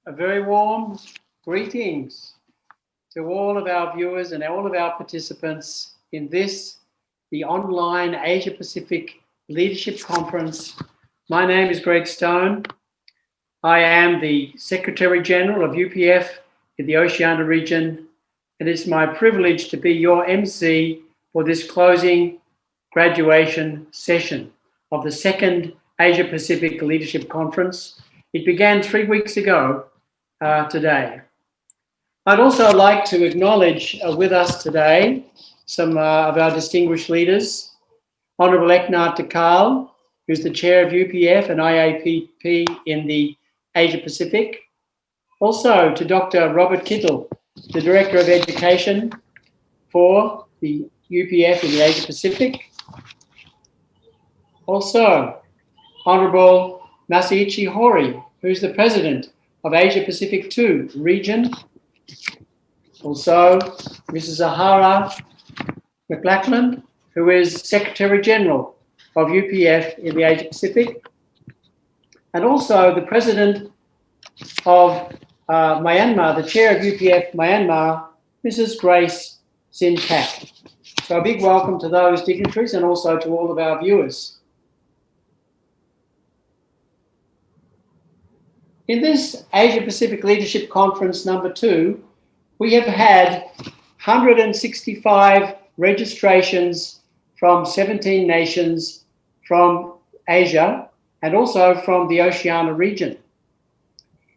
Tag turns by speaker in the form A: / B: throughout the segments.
A: A very warm greetings to all of our viewers and all of our participants in this, the online Asia Pacific Leadership Conference. My name is Greg Stone. I am the Secretary General of UPF in the Oceania region, and it's my privilege to be your MC for this closing graduation session of the second Asia Pacific Leadership Conference. It began 3 weeks ago today. I'd also like to acknowledge with us today some of our distinguished leaders. Honourable Eknath Takal, who's the chair of UPF and IAPP in the Asia Pacific. Also to Dr. Robert Kittel, the Director of Education for the UPF in the Asia Pacific. Also, Honourable Masaichi Hori, who's the President of Asia Pacific 2 region. Also, Mrs. Zahara McLachlan, who is Secretary General of UPF in the Asia Pacific. And also the President of Myanmar, the Chair of UPF Myanmar, Mrs. Grace Sin-Kak. So a big welcome to those dignitaries and also to all of our viewers. In this Asia Pacific Leadership Conference number 2, we have had 165 registrations from 17 nations from Asia and also from the Oceania region.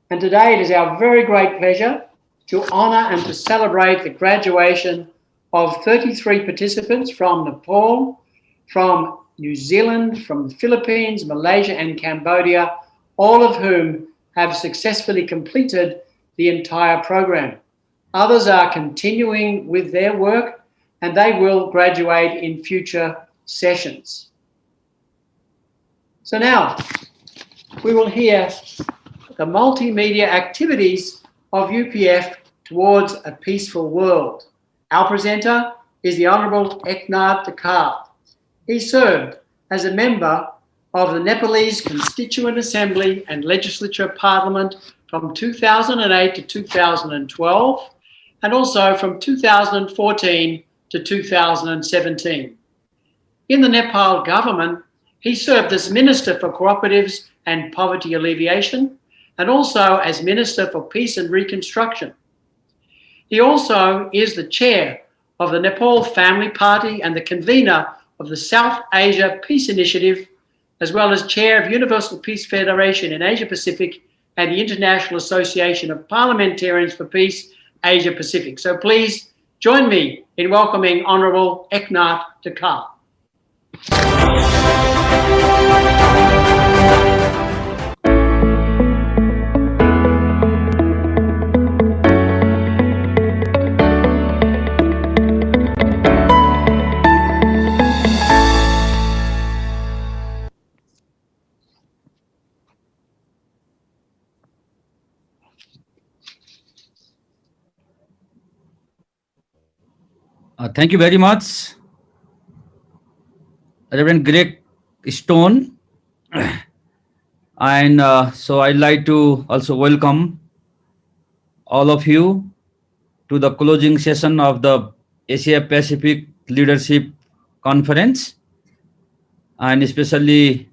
A: And today it is our very great pleasure to honour and to celebrate the graduation of 33 participants from Nepal, from New Zealand, from the Philippines, Malaysia and Cambodia, all of whom have successfully completed the entire program. Others are continuing with their work and they will graduate in future sessions. So now we will hear the multimedia activities of UPF towards a peaceful world. Our presenter is the Honourable Eknath Takal. He served as a member of the Nepalese Constituent Assembly and Legislature Parliament from 2008 to 2012, and also from 2014 to 2017. In the Nepal government, he served as Minister for Cooperatives and Poverty Alleviation, and also as Minister for Peace and Reconstruction. He also is the chair of the Nepal Family Party and the convener of the South Asia Peace Initiative, as well as chair of Universal Peace Federation in Asia Pacific and the International Association of Parliamentarians for Peace, Asia Pacific. So please join me in welcoming Honourable Eknath Takal.
B: Thank you very much, Reverend Greg Stone. And so I'd like to also welcome all of you to the closing session of the Asia Pacific Leadership Conference, and especially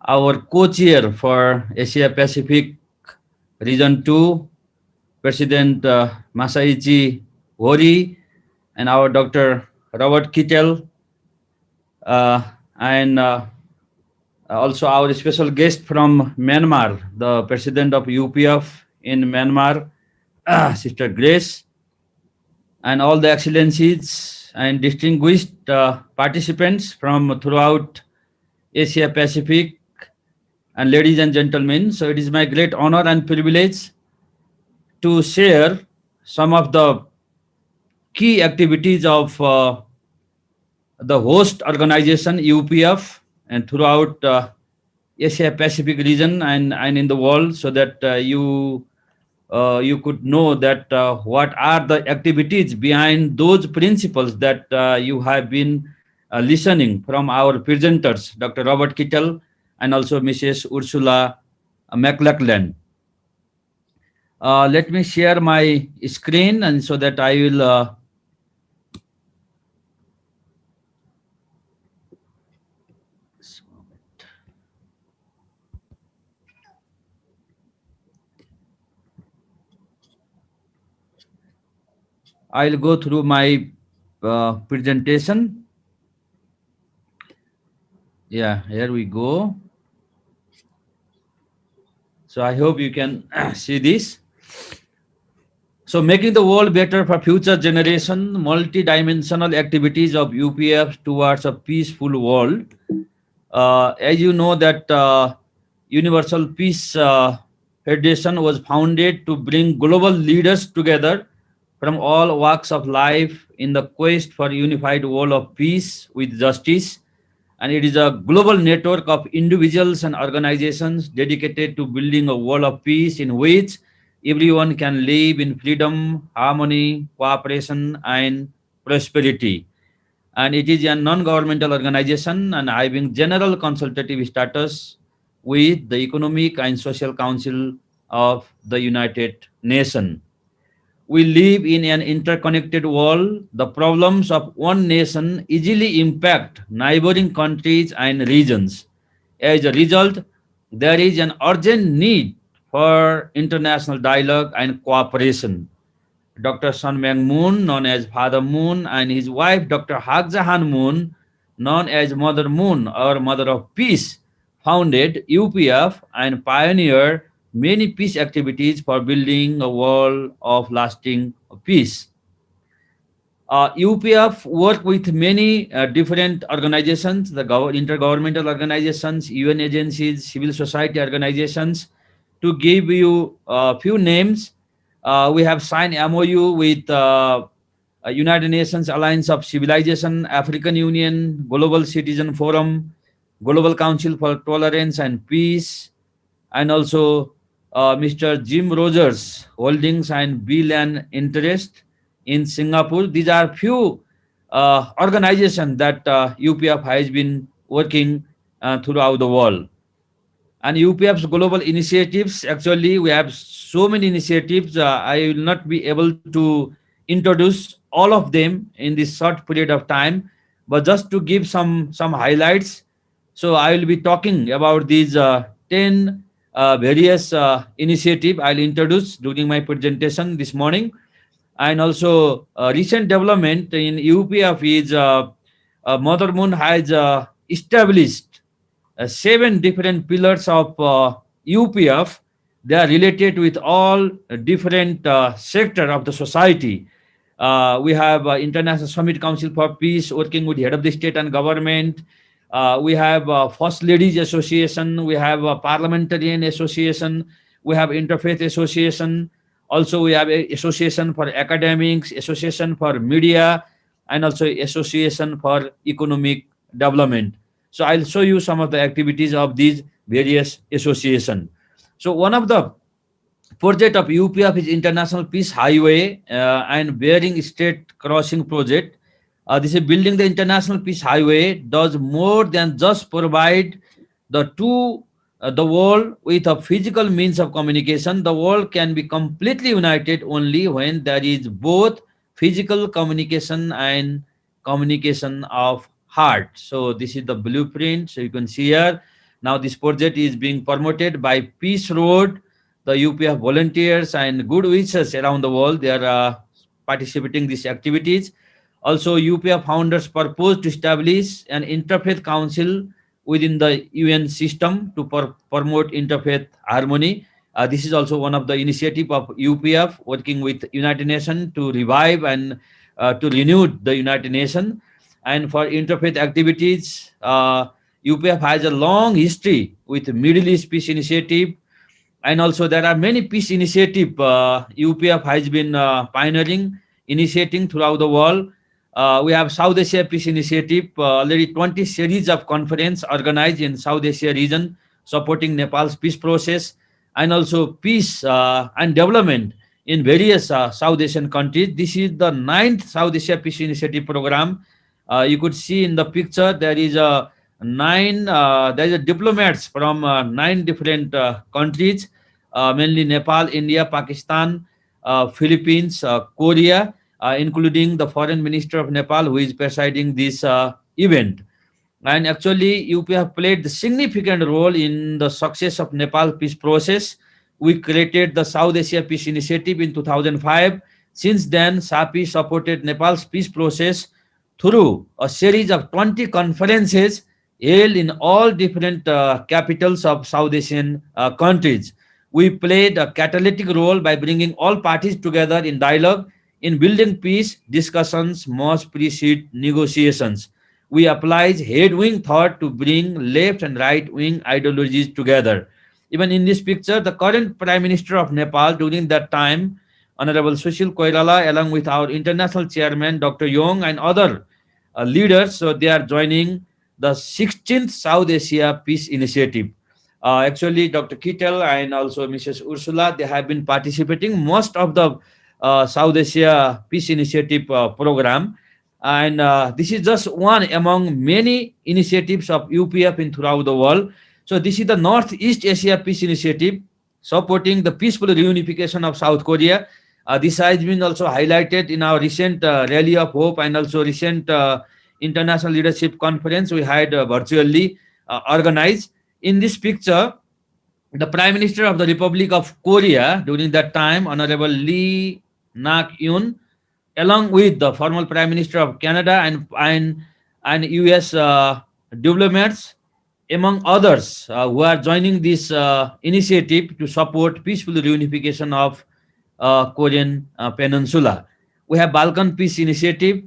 B: our co-chair for Asia Pacific Region 2, President Masaichi Hori, and our Dr. Robert Kittel, and also our special guest from Myanmar, the President of UPF in Myanmar, Sister Grace, and all the excellencies and distinguished participants from throughout Asia Pacific, and ladies and gentlemen. So it is my great honor and privilege to share some of the key activities of the host organization UPF and throughout Asia Pacific region and in the world, so that you could know that what are the activities behind those principles that you have been listening from our presenters, Dr. Robert Kittel and also Mrs. Ursula McLachlan. Let me share my screen, and so that I will I'll go through my presentation. Yeah, here we go. So I hope you can see this. So making the world better for future generation, multi-dimensional activities of UPF towards a peaceful world. As you know that Universal Peace Federation was founded to bring global leaders together from all walks of life in the quest for unified world of peace with justice. And it is a global network of individuals and organizations dedicated to building a world of peace in which everyone can live in freedom, harmony, cooperation, and prosperity. And it is a non-governmental organization and having general consultative status with the Economic and Social Council of the United Nations. We live in an interconnected world. The problems of one nation easily impact neighboring countries and regions. As a result, there is an urgent need for international dialogue and cooperation. Dr. Sun Myung Moon, known as Father Moon, and his wife, Dr. Hak Jahan Moon, known as Mother Moon or Mother of Peace, founded UPF and pioneered many peace activities for building a world of lasting peace. UPF work with many different organizations, the intergovernmental organizations, UN agencies, civil society organizations. To give you a few names, we have signed MOU with United Nations Alliance of Civilization, African Union, Global Citizen Forum, Global Council for Tolerance and Peace, and also Mr. Jim Rogers Holdings and Land Interest in Singapore. These are few organizations that UPF has been working throughout the world. And UPF's global initiatives, actually, we have so many initiatives. I will not be able to introduce all of them in this short period of time, but just to give some highlights. So I will be talking about these 10 various initiative I'll introduce during my presentation this morning. And also recent development in UPF is Mother Moon has established 7 different pillars of UPF. They are related with all different sector of the society. We have International Summit Council for Peace working with head of the state and government. We have First Ladies Association. We have Parliamentarian Association. We have Interfaith Association. Also, we have a Association for Academics, Association for Media, and also Association for Economic Development. So I'll show you some of the activities of these various associations. So one of the project of UPF is International Peace Highway and Bering Strait Crossing Project. This is building the International Peace Highway does more than just provide the world with a physical means of communication. The world can be completely united only when there is both physical communication and communication of heart. So this is the blueprint. So you can see here. Now this project is being promoted by Peace Road, the UPF volunteers and good wishes around the world. They are participating in these activities. Also, UPF founders proposed to establish an interfaith council within the UN system to promote interfaith harmony. This is also one of the initiative of UPF working with United Nations to revive and to renew the United Nations. And for interfaith activities, UPF has a long history with Middle East Peace Initiative, and also there are many peace initiative UPF has been pioneering, initiating throughout the world. We have South Asia Peace Initiative, already 20 series of conference organized in South Asia region, supporting Nepal's peace process, and also peace and development in various South Asian countries. This is the 9th South Asia Peace Initiative program. You could see in the picture there is there is a diplomats from 9 different countries mainly Nepal, India, Pakistan, Philippines, Korea, including the Foreign Minister of Nepal, who is presiding this event. And actually, UP have played the significant role in the success of Nepal peace process. We created the South Asia Peace Initiative in 2005. Since then, SAPI supported Nepal's peace process through a series of 20 conferences held in all different capitals of South Asian countries. We played a catalytic role by bringing all parties together in dialogue. In building peace, discussions must precede negotiations. We applies head-wing thought to bring left and right-wing ideologies together. Even in this picture, the current Prime Minister of Nepal during that time, Honorable Sushil Koirala, along with our international chairman, Dr. Yong, and other leaders, so they are joining the 16th South Asia Peace Initiative. Actually, Dr. Kittel and also Mrs. Ursula, they have been participating most of the South Asia Peace Initiative program. And this is just one among many initiatives of UPF in throughout the world. So this is the Northeast Asia Peace Initiative supporting the peaceful reunification of South Korea. This has been also highlighted in our recent Rally of Hope and also recent International Leadership Conference we had virtually organized. In this picture, the Prime Minister of the Republic of Korea during that time, Honorable Lee Nak-yoon, along with the former Prime Minister of Canada and US diplomats, among others, who are joining this initiative to support peaceful reunification of Korean Peninsula. We have Balkan Peace Initiative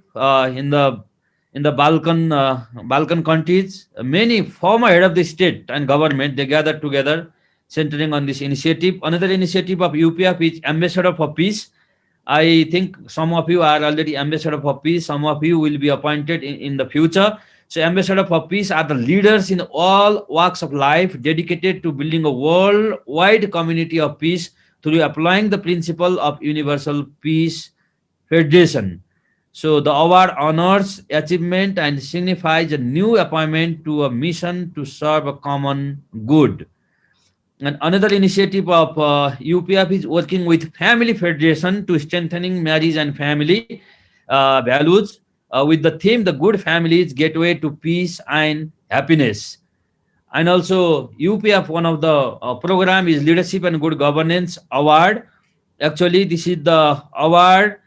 B: in the Balkan countries. Many former head of the state and government, they gathered together, centering on this initiative. Another initiative of UPF is Ambassador for Peace. I think some of you are already Ambassador for Peace. Some of you will be appointed in the future. So Ambassador for Peace are the leaders in all walks of life dedicated to building a worldwide community of peace through applying the principle of universal peace federation. So the award honors achievement and signifies a new appointment to a mission to serve a common good. And another initiative of UPF is working with Family Federation to strengthening marriage and family values with the theme "The Good Families Gateway to Peace and Happiness." And also UPF, one of the program is Leadership and Good Governance Award. Actually, this is the award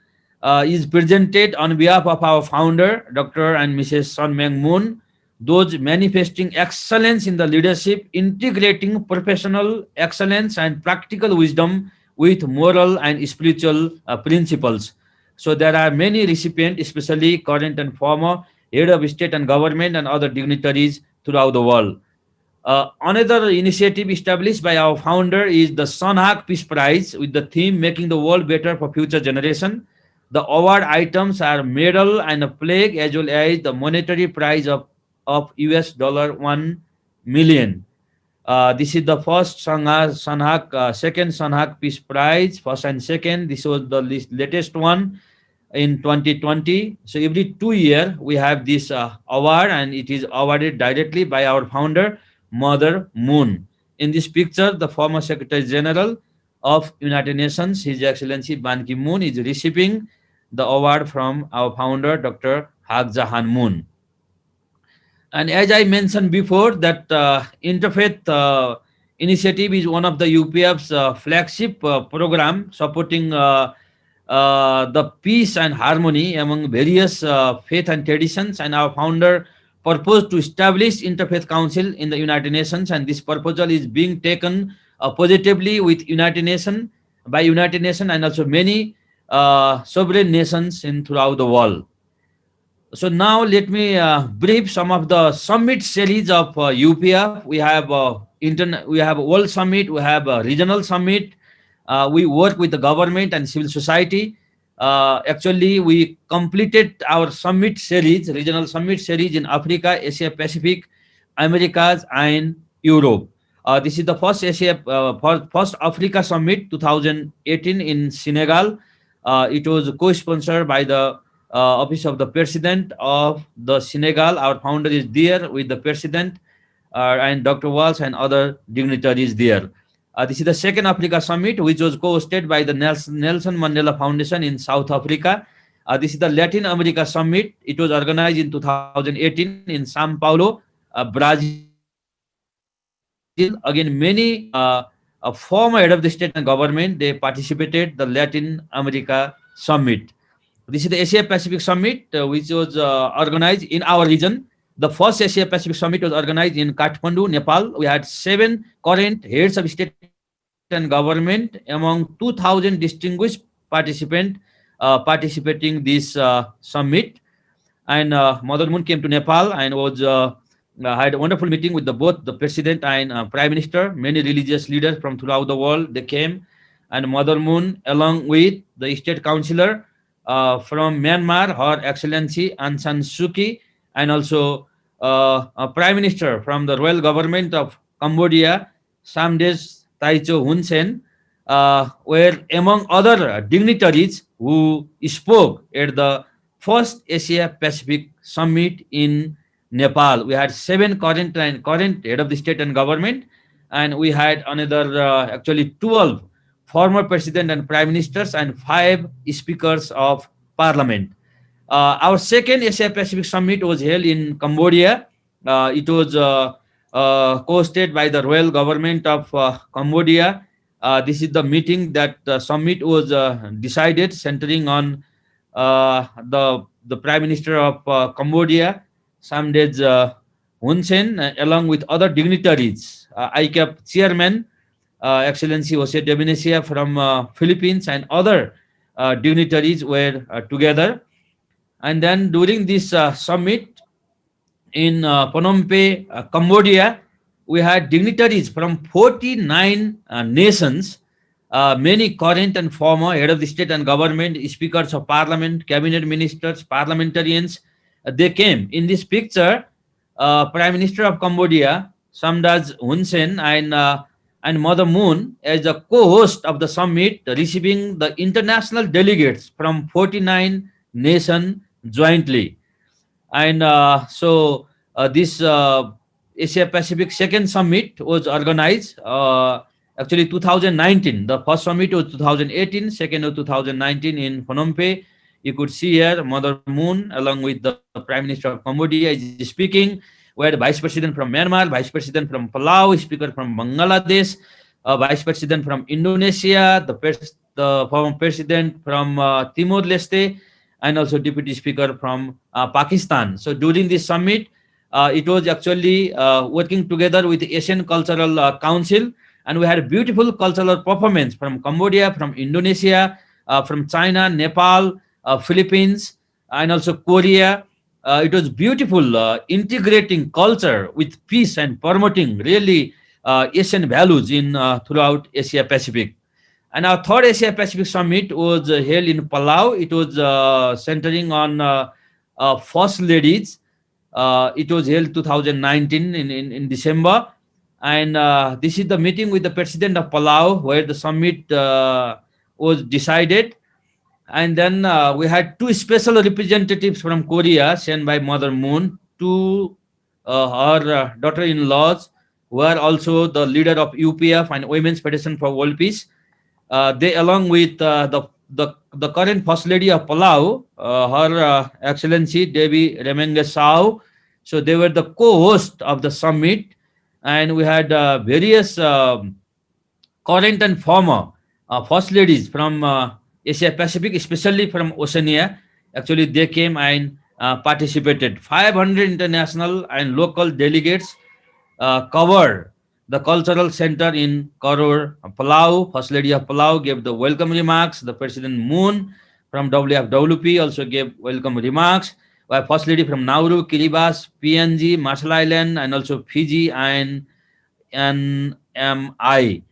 B: is presented on behalf of our founder, Dr. and Mrs. Sun Myung Moon, those manifesting excellence in the leadership, integrating professional excellence and practical wisdom with moral and spiritual principles. So there are many recipients, especially current and former head of state and government and other dignitaries throughout the world. Another initiative established by our founder is the Sunhak Peace Prize with the theme "Making the World Better for Future Generation." The award items are medal and a plaque as well as the monetary prize of US dollar 1 million. This is the first Sunhak, second Sunhak Peace Prize, first and second. This was the latest one in 2020. So every 2 years we have this award, and it is awarded directly by our founder, Mother Moon. In this picture, the former Secretary General of United Nations, His Excellency Ban Ki-moon, is receiving the award from our founder, Dr. Hak Jahan Moon. And as I mentioned before, that Interfaith Initiative is one of the UPF's flagship program supporting the peace and harmony among various faith and traditions. And our founder proposed to establish Interfaith Council in the United Nations, and this proposal is being taken positively with United Nations and also many sovereign nations in throughout the world. So now let me brief some of the summit series of UPF. We have we have a World Summit, we have a Regional Summit. We work with the government and civil society. Actually, we completed our summit series, regional summit series in Africa, Asia Pacific, Americas, and Europe. This is the first first Africa Summit 2018 in Senegal. It was co-sponsored by the Office of the President of the Senegal. Our founder is there with the President and Dr. Walsh and other dignitaries there. This is the second Africa Summit, which was co-hosted by the Nelson Mandela Foundation in South Africa. This is the Latin America Summit. It was organized in 2018 in Sao Paulo, Brazil. Again, many former head of the state and government, they participated the Latin America Summit. This is the Asia Pacific Summit, which was organized in our region. The first Asia Pacific Summit was organized in Kathmandu, Nepal. We had 7 current heads of state and government among 2,000 distinguished participants participating this summit. And Mother Moon came to Nepal and was had a wonderful meeting with both the president and prime minister. Many religious leaders from throughout the world, they came, and Mother Moon, along with the state councillor from Myanmar, Her Excellency Aung San Suu Kyi, and also a prime minister from the royal government of Cambodia, Samdech Taicho Hun Sen, were among other dignitaries who spoke at the first Asia Pacific Summit in Nepal. We had 7 current head of the state and government, and we had another actually 12 former president and prime ministers and 5 speakers of parliament. Our second Asia Pacific Summit was held in Cambodia. It was co-hosted by the royal government of Cambodia. This is the meeting that summit was decided, centering on the prime minister of Cambodia, Samdech Hun Sen, along with other dignitaries, ICAP chairman, Excellency Jose Devenesia from Philippines, and other dignitaries were together. And then during this summit in Phnom Penh, Cambodia, we had dignitaries from 49 nations, many current and former head of the state and government, speakers of parliament, cabinet ministers, parliamentarians. They came. In this picture, Prime Minister of Cambodia, Samdech Hun Sen, and Mother Moon as a co-host of the summit, receiving the international delegates from 49 nations jointly. And so this Asia Pacific Second Summit was organized actually 2019. The first summit was 2018, second was 2019 in Phnom Penh. You could see here Mother Moon along with the Prime Minister of Cambodia is speaking. We had Vice President from Myanmar, Vice President from Palau, Speaker from Bangladesh, Vice President from Indonesia, the former President from Timor-Leste, and also Deputy Speaker from Pakistan. So during this summit, it was actually working together with the Asian Cultural Council, and we had a beautiful cultural performance from Cambodia, from Indonesia, from China, Nepal, Philippines, and also Korea. It was beautiful, integrating culture with peace and promoting really Asian values in throughout Asia Pacific. And our third Asia Pacific Summit was held in Palau. It was centering on First Ladies. It was held 2019 in December. And this is the meeting with the President of Palau, where the summit was decided. And then we had 2 special representatives from Korea sent by Mother Moon to her daughter-in-laws, who are also the leader of UPF and Women's Federation for World Peace. They, along with the current First Lady of Palau, Her Excellency Devi Remengesau, so they were the co-host of the summit, and we had various current and former First Ladies from Asia Pacific, especially from Oceania. Actually, they came and participated. 500 international and local delegates covered the cultural center in Koror, Palau. First Lady of Palau gave the welcome remarks. The President Moon from WFWP also gave welcome remarks. While First Lady from Nauru, Kiribati, PNG, Marshall Island, and also Fiji and NMI.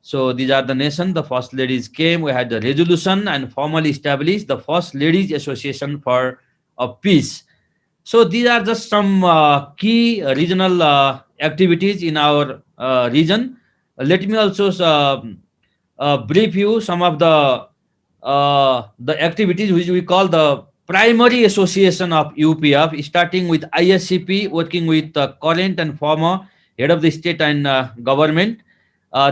B: So these are the nations. The First Ladies came. We had the resolution and formally established the First Ladies Association for Peace. So these are just some key regional activities in our region. Let me also brief you some of the activities which we call the primary association of UPF, starting with ISCP, working with current and former head of the state and government.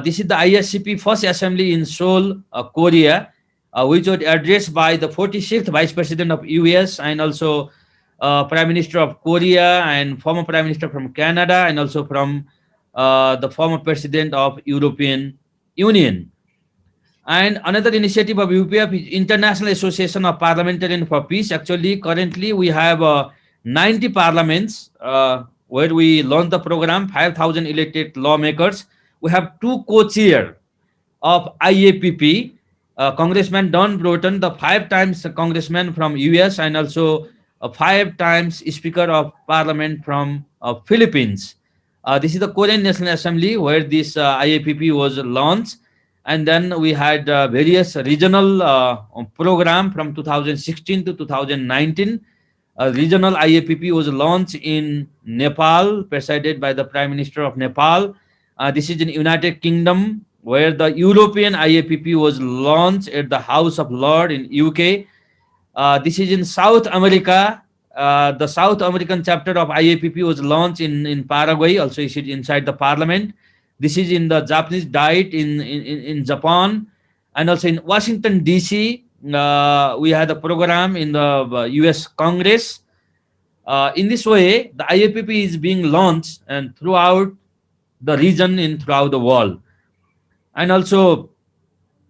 B: This is the ISCP First Assembly in Seoul, Korea, which was addressed by the 46th Vice President of US and also Prime Minister of Korea and former Prime Minister from Canada and also from the former President of European Union. And another initiative of UPF is International Association of Parliamentarians for Peace. Actually, currently we have 90 parliaments where we launched the program, 5,000 elected lawmakers. We have two co-chairs of IAPP, Congressman Don Broughton, the 5 times congressman from US and also 5 times Speaker of Parliament from Philippines. This is the Korean National Assembly where this IAPP was launched. And then we had various regional program from 2016 to 2019. Regional IAPP was launched in Nepal, presided by the Prime Minister of Nepal. This is in United Kingdom, where the European IAPP was launched at the House of Lords in UK. This is in South America. The South American chapter of IAPP was launched in Paraguay, also issued inside the parliament. This is in the Japanese Diet in Japan, and also in Washington, D.C. We had a program in the US Congress. In this way, the IAPP is being launched and throughout the region and throughout the world. And also,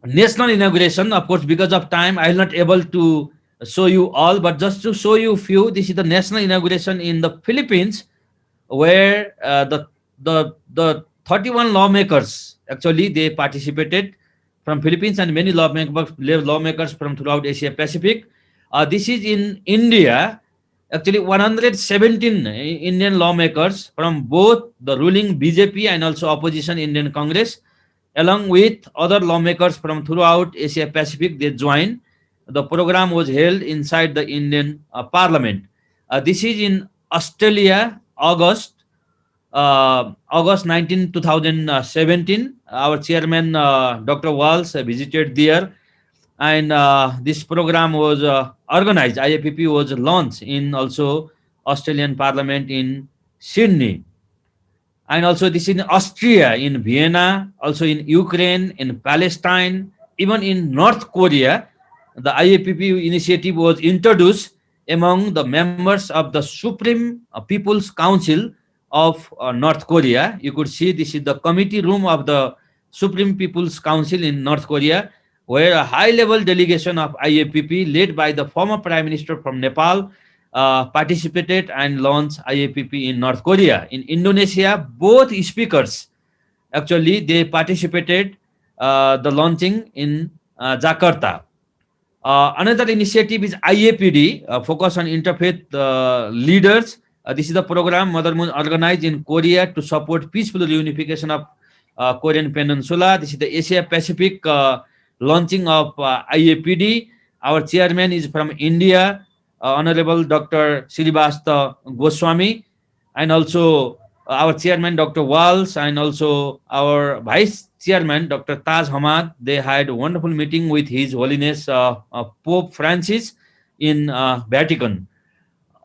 B: national inauguration, of course, because of time, I will not able to show you all, but just to show you few, this is the national inauguration in the Philippines, where the 31 lawmakers, actually, they participated from Philippines and many lawmakers from throughout Asia Pacific. This is in India, actually 117 Indian lawmakers from both the ruling BJP and also opposition Indian Congress, along with other lawmakers from throughout Asia Pacific, they joined. The program was held inside the Indian Parliament. This is in Australia, August 19, 2017. Our chairman, Dr. Walls, visited there. And this program was organized. IAPP was launched in also Australian Parliament in Sydney. And also this in Austria, in Vienna, also in Ukraine, in Palestine, even in North Korea, the IAPP initiative was introduced among the members of the Supreme People's Council of North Korea. You could see this is the committee room of the Supreme People's Council in North Korea, where a high-level delegation of IAPP led by the former Prime Minister from Nepal participated and launched IAPP in North Korea. In Indonesia, both speakers, actually, they participated the launching in Jakarta. Another initiative is IAPD, focus on interfaith leaders. This is the program Mother Moon organized in Korea to support peaceful reunification of Korean Peninsula. This is the Asia Pacific launching of IAPD. Our chairman is from India, Honorable Dr. Srivastava Goswami, and also our chairman, Dr. Walls, and also our vice chairman, Dr. Taj Hamad. They had a wonderful meeting with His Holiness Pope Francis in Vatican.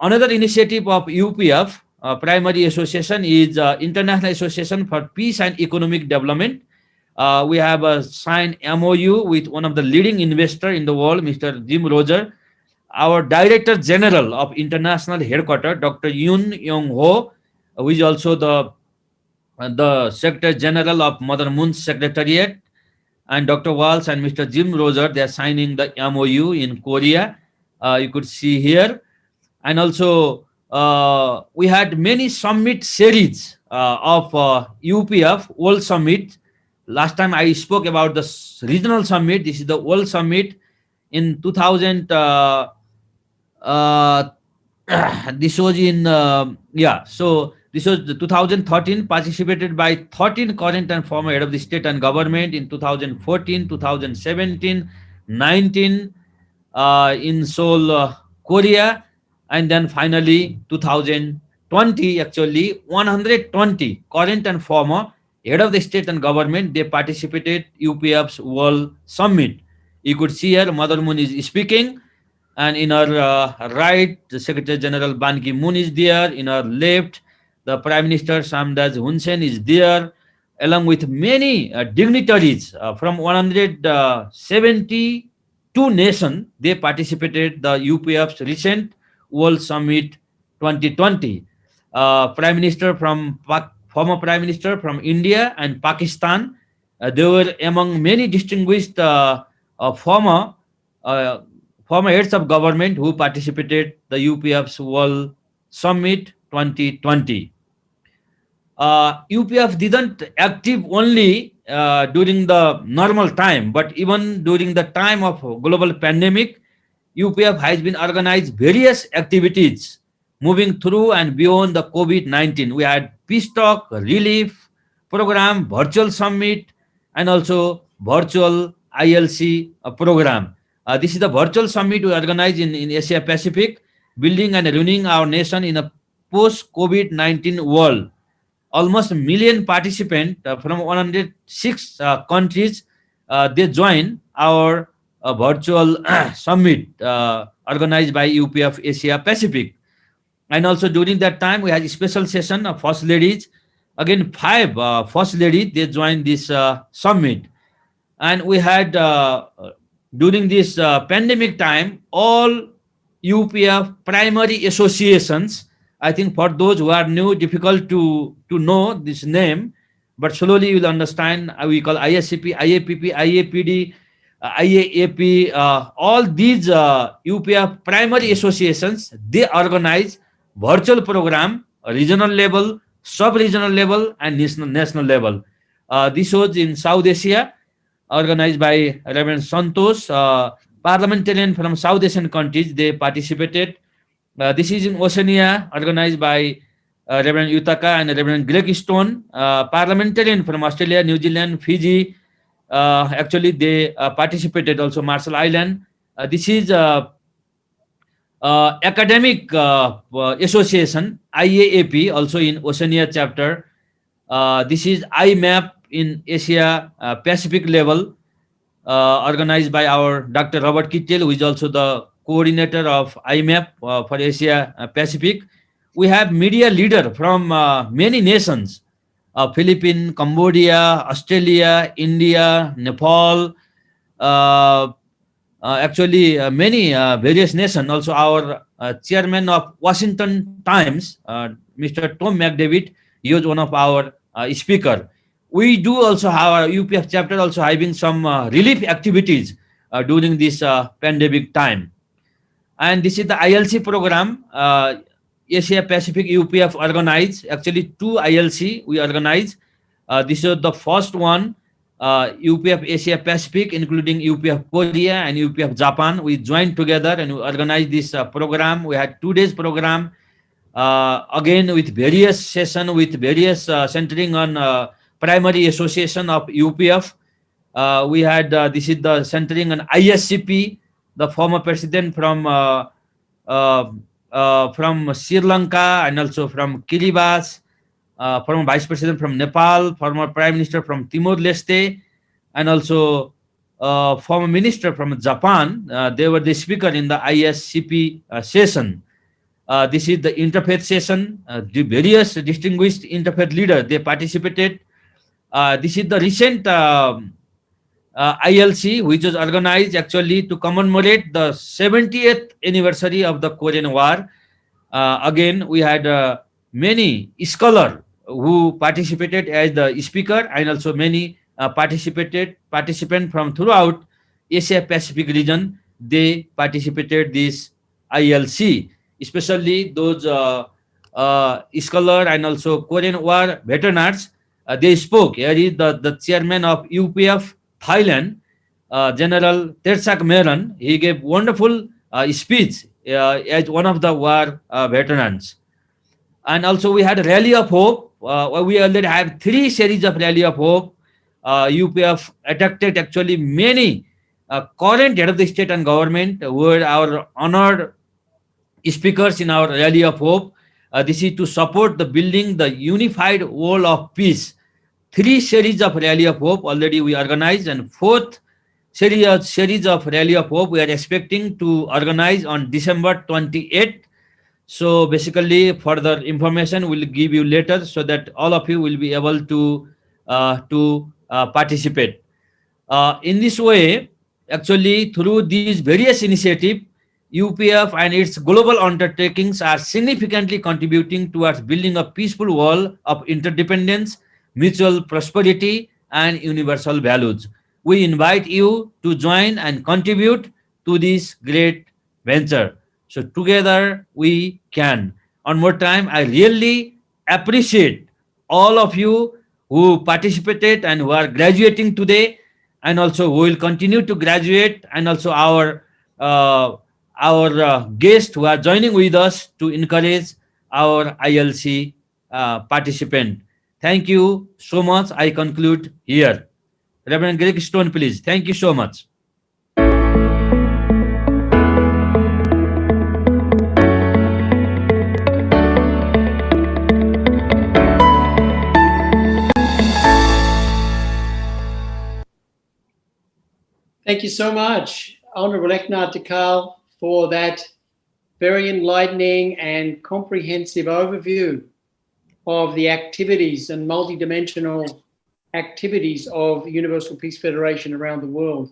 B: Another initiative of UPF, primary association, is International Association for Peace and Economic Development. We have signed MOU with one of the leading investors in the world, Mr. Jim Roger. Our Director General of International Headquarters, Dr. Yoon Young-ho, who is also the Secretary General of Mother Moon's Secretariat, and Dr. Walls and Mr. Jim Roger, they are signing the MOU in Korea. You could see here. And also, we had many summit series of UPF World Summit. Last time I spoke about the regional summit. This is the World Summit in 2000. This was in so this was the 2013, participated by 13 current and former head of the state and government in 2014, 2017, 19 in Seoul, Korea, and then finally 2020, actually 120 current and former head of the state and government, they participated UPF's World Summit. You could see here Mother Moon is speaking, and in her right, the Secretary General Ban Ki-moon is there. In her left, the Prime Minister Samdech Hun Sen is there. along with many dignitaries from 172 nations. They participated the UPF's recent World Summit 2020. Former Prime Minister from India and Pakistan. They were among many distinguished former uh, former heads of government who participated the UPF's World Summit 2020. UPF didn't active only during the normal time, but even during the time of global pandemic, UPF has been organized various activities moving through and beyond the COVID-19. We had peace talk, relief program, virtual summit, and also virtual ILC program. This is the virtual summit we organized in Asia Pacific, building and running our nation in a post-COVID-19 world. Almost a million participants from 106 countries, they join our virtual summit organized by UPF Asia Pacific. And also during that time, we had a special session of first ladies. Again, five first ladies, they joined this summit. And we had, during this pandemic time, all UPF primary associations. I think for those who are new, difficult to know this name, but slowly you will understand. We call ISCP, IAPP, IAPD, IAAP, all these UPF primary associations, they organize virtual program, regional level, sub-regional level, and national level. This was in South Asia, organized by Reverend Santos, parliamentarian from South Asian countries. They participated. This is in Oceania, organized by Reverend Utaka and Reverend Greg Stone, parliamentarian from Australia, New Zealand, Fiji. Actually, they participated also Marshall Island. This is academic association, IAAP, also in Oceania chapter. This is IMAP in Asia Pacific level, organized by our Dr. Robert Kittel, who is also the coordinator of IMAP for Asia Pacific. We have media leader from many nations, Philippines, Cambodia, Australia, India, Nepal, many various nations. Also our chairman of Washington Times, Mr. Tom McDavid, he was one of our speaker. We do also have our UPF chapter also having some relief activities during this pandemic time. And this is the ILC program, Asia Pacific UPF organized. Actually, two ILC we organized. This is the first one, UPF Asia Pacific, including UPF Korea and UPF Japan. We joined together and we organized this program. We had 2 days program, again with various session, with various centering on primary association of UPF. We had, this is the centering on ISCP, the former president from Sri Lanka and also from Kiribati, former vice president from Nepal, former prime minister from Timor-Leste, and also former minister from Japan. They were the speaker in the ISCP session. This is the interfaith session. The various distinguished interfaith leaders, they participated. This is the recent ILC, which was organized actually to commemorate the 70th anniversary of the Korean War. Again, we had many scholars who participated as the speaker, and also many participants from throughout Asia Pacific region. They participated this ILC, especially those scholars and also Korean War veterans. They spoke. Here is the chairman of UPF Thailand, General Tersak Meron. He gave wonderful speech as one of the war veterans. And also we had a Rally of Hope. We already have 3 series of Rally of Hope. UPF attracted actually many current head of the state and government who were our honored speakers in our Rally of Hope. This is to support the building the unified world of peace. 3 series of Rally of Hope already we organized, and 4th series of Rally of Hope we are expecting to organize on December 28th. So basically further information we'll give you later so that all of you will be able to to participate. In this way, actually, through these various initiatives, UPF and its global undertakings are significantly contributing towards building a peaceful world of interdependence, mutual prosperity, and universal values. We invite you to join and contribute to this great venture. So together we can. One more time, I really appreciate all of you who participated and who are graduating today, and also who will continue to graduate, and also uh, our guests who are joining with us to encourage our ILC participant. Thank you so much. I conclude here. Reverend Greg Stone, please. Thank you so much.
A: Thank you so much, Honourable Eknath Tikal, for that very enlightening and comprehensive overview of the activities and multidimensional activities of Universal Peace Federation around the world.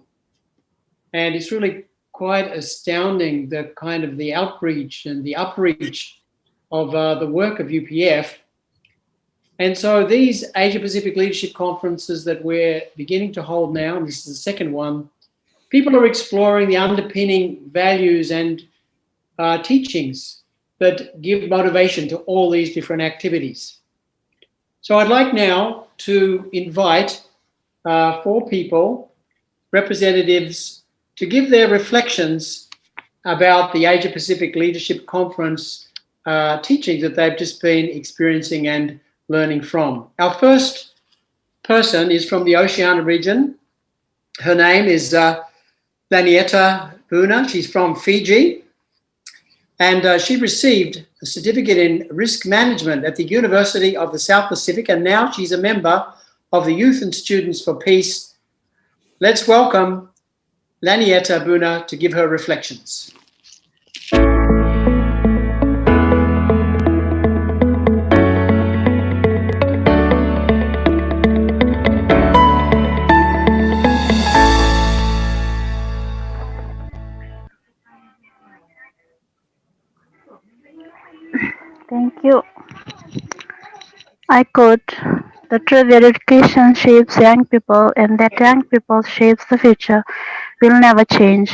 A: And it's really quite astounding the kind of the outreach and the upreach of the work of UPF. And so these Asia Pacific Leadership Conferences that we're beginning to hold now, and this is the second one, people are exploring the underpinning values and teachings that give motivation to all these different activities. So I'd like now to invite 4 people, representatives, to give their reflections about the Asia Pacific Leadership Conference teachings that they've just been experiencing and learning from. Our first person is from the Oceania region. Her name is Lanieta Buna. She's from Fiji. And she received a certificate in risk management at the University of the South Pacific, and now she's a member of the Youth and Students for Peace. Let's welcome Lanieta Buna to give her reflections.
C: Thank you. I quote, "The truth that education shapes young people and that young people shapes the future will never change.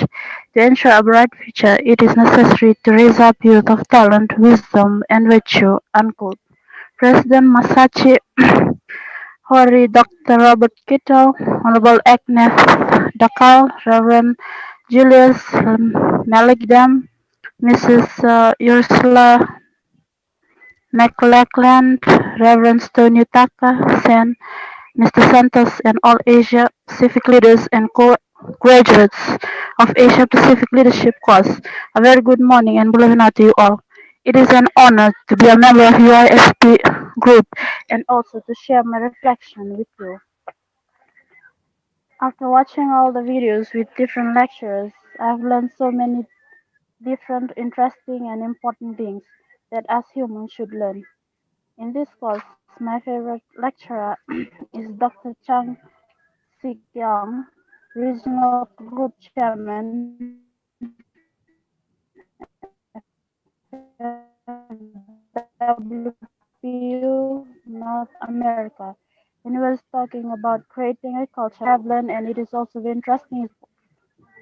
C: To ensure a bright future, it is necessary to raise up youth of talent, wisdom, and virtue." Unquote. President Masachi Hori, Dr. Robert Kittle, Honorable Agnes Dakal, Reverend Julius Malikdam, Mrs. Ursula McLachlan, Reverend Stone Yutaka Sen, Mr. Santos, and all Asia Pacific leaders and graduates of Asia Pacific Leadership course. A very good morning and Bulavina to you all. It is an honor to be a member of UISP group and also to share my reflection with you. After watching all the videos with different lecturers, I've learned so many different interesting and important things that as humans should learn. In this course, my favorite lecturer is Dr. Chang Sik Young, Regional Group Chairman, FFWPU, North America. And he was talking about creating a culture I've learned, and it is also very interesting.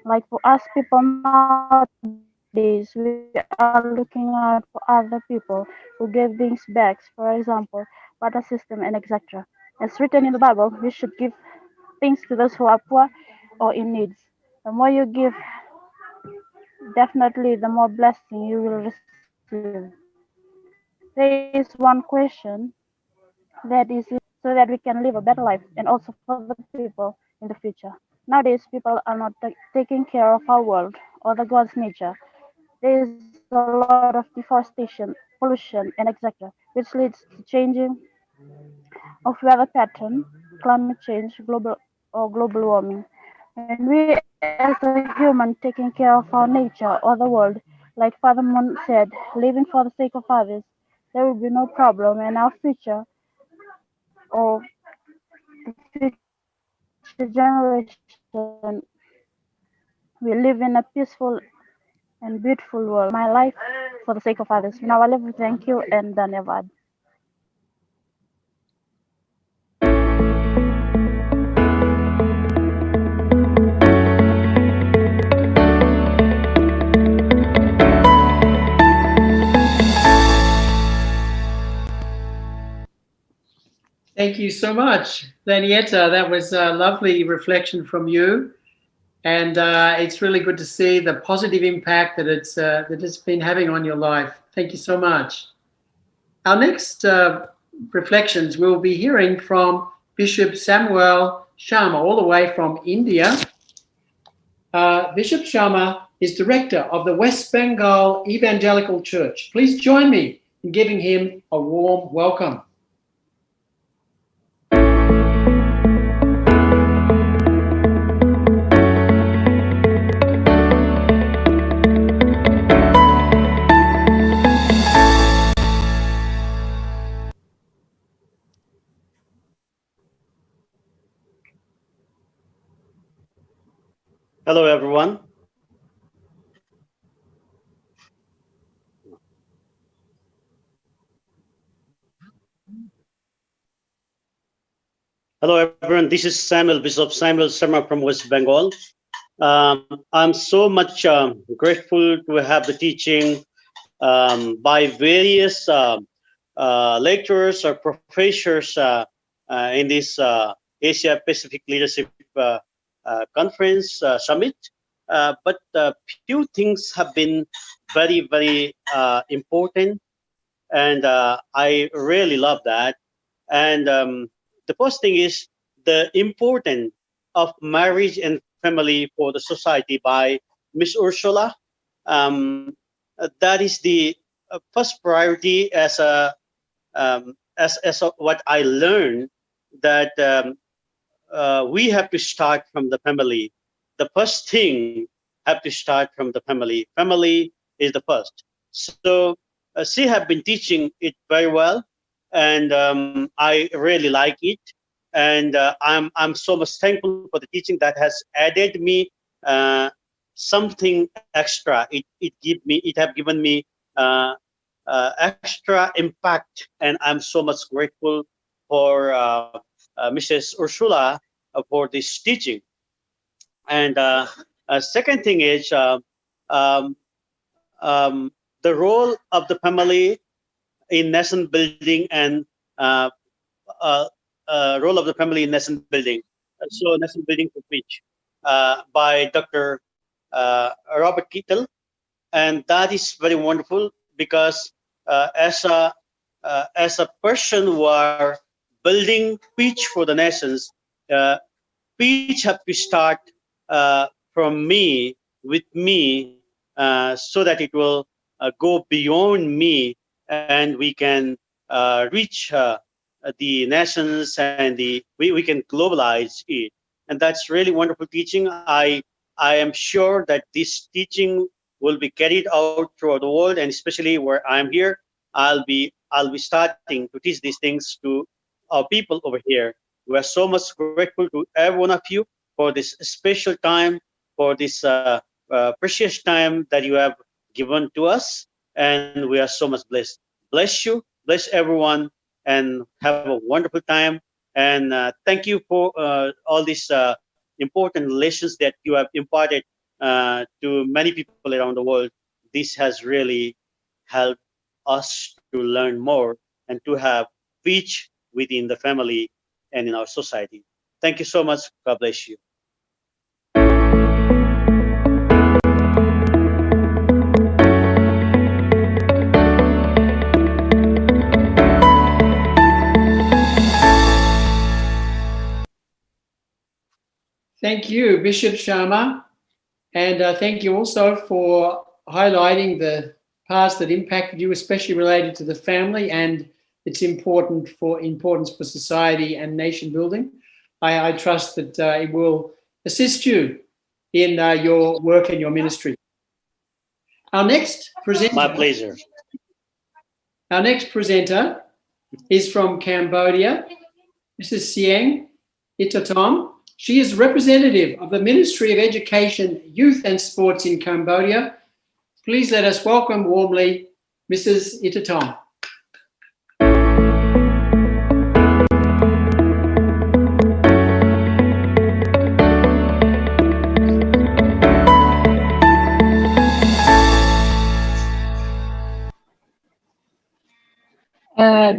C: Like for us people nowadays, we are looking out for other people who give things back, for example, water system and etc. As written in the Bible, we should give things to those who are poor or in needs. The more you give, definitely the more blessing you will receive. There is one question that is so that we can live a better life and also for the people in the future. Nowadays, people are not taking care of our world or the God's nature. There is a lot of deforestation, pollution, and etc., which leads to changing of weather pattern, climate change, global warming. When we as a human taking care of our nature or the world, like Father Moon said, living for the sake of others, there will be no problem and our future or generation we live in a peaceful and beautiful world. My life for the sake of others. Nawalevu, thank you and Dhanyavad.
A: Thank you so much, Lanieta. That was a lovely reflection from you. And it's really good to see the positive impact that it's been having on your life. Thank you so much. Our next reflections we'll be hearing from Bishop Samuel Sharma, all the way from India. Bishop Sharma is director of the West Bengal Evangelical Church. Please join me in giving him a warm welcome.
D: Hello, everyone. Hello, everyone. This is Bishop Samuel Sharma from West Bengal. I'm so much grateful to have the teaching by various lecturers or professors in this Asia Pacific Leadership Conference Summit. But few things have been very, very important, and I really love that. And the first thing is the importance of marriage and family for the society by Miss Ursula. That is the first priority as what I learned, that we have to start from the family. The first thing have to start from the family. Family is the first. So she have been teaching it very well, and I really like it. And I'm so much thankful for the teaching that has added me something extra. It have given me extra impact, and I'm so much grateful for Mrs. Ursula for this teaching. And second thing is the role of the family in nation building, and role of the family in nation building. So nation building for peace by Dr. Robert Kittel, and that is very wonderful, because as a person who are building peace for the nations, peace have to start from me, with me, so that it will go beyond me, and we can reach the nations, and we can globalize it. And that's really wonderful teaching. I am sure that this teaching will be carried out throughout the world, and especially where I'm here, I'll be starting to teach these things to our people over here. We are so much grateful to every one of you for this special time, for this precious time that you have given to us, and we are so much blessed. Bless you, bless everyone, and have a wonderful time. And thank you for all these important lessons that you have imparted to many people around the world. This has really helped us to learn more and to have peace within the family and in our society. Thank you so much. God bless you.
A: Thank you, Bishop Sharma. And thank you also for highlighting the parts that impacted you, especially related to the family and its importance for society and nation building. I trust that it will assist you in your work and your ministry. Our next presenter.
D: My pleasure.
A: Our next presenter is from Cambodia. Mrs. Sieng Itatom. She is representative of the Ministry of Education, Youth and Sports in Cambodia. Please let us welcome warmly Mrs. Itatong.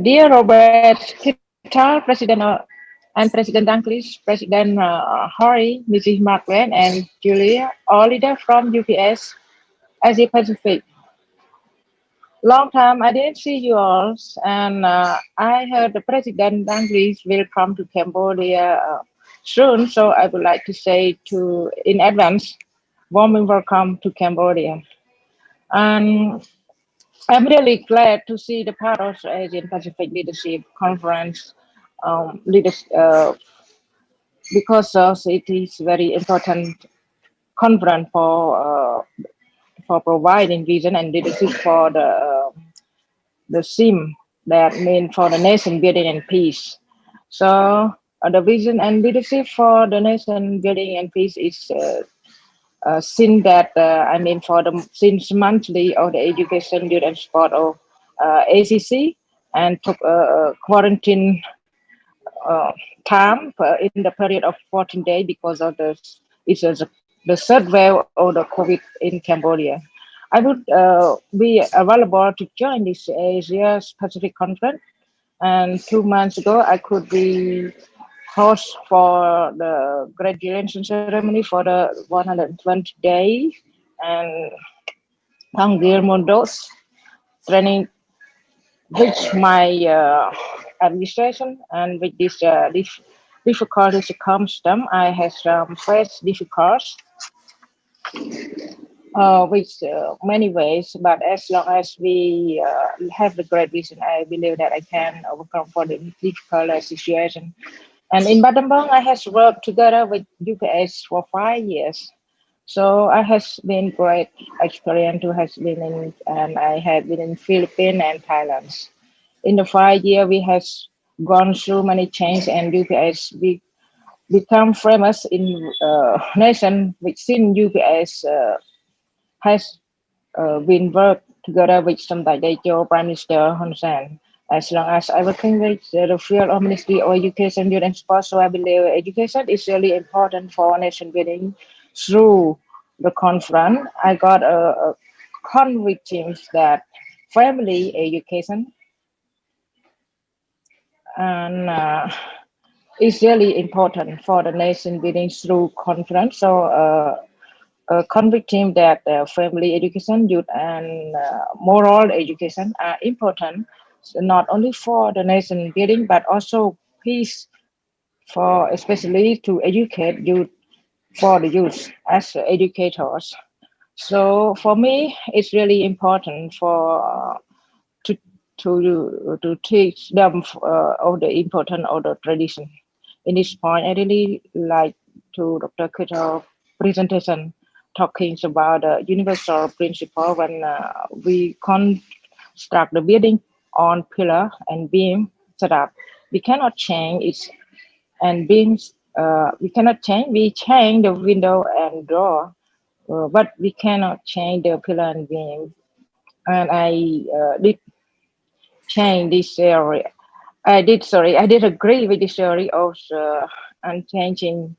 E: Dear Robert Kittar, and President Dunkley, President Hori, Mrs. Margaret, and Julia, all leaders from UPS Asia Pacific. Long time I didn't see you all, and I heard the President Dunkley will come to Cambodia soon, so I would like to say in advance, warm welcome to Cambodia. And I'm really glad to see the part of Asian Pacific Leadership Conference because it is very important conference for providing vision and leadership for the SIM that mean for the nation building and peace. So the vision and leadership for the nation building and peace is since that since monthly of the education, youth and sport of ACC, and took a quarantine time in the period of 14 days because of the third wave of the COVID in Cambodia. I would be available to join this Asia Pacific Conference, and 2 months ago I could be host for the graduation ceremony for the 120 days and Mondos training, which my administration and with this difficulties to come to them. I have some first difficulties with many ways, but as long as we have the great vision, I believe that I can overcome for the difficult situation. And in Battambang, I have worked together with UPS for 5 years. So I have been great experience to has been in, and I have been in Philippines and Thailand. In the 5 years, we have gone through many changes, and UPS become famous in nation within UPS has been worked together with Samdech Techo, Prime Minister Hun Sen. As long as I working with the field of Ministry of Education, Youth and Sports, so I believe education is really important for nation building. Through the conference, I got a conviction that family education and is really important for the nation building through conference. So convicting that family education, youth and moral education are important, not only for the nation building, but also peace for especially to educate youth for the youth as educators. So for me, it's really important for to teach them of the important of the tradition. In this point, I really like to Dr. Kuto's presentation talking about the universal principle when we construct the building on pillar and beam setup. We cannot change it and beams. We cannot change. We change the window and door, but we cannot change the pillar and beam. And I did change this area. I did agree with this theory of unchanging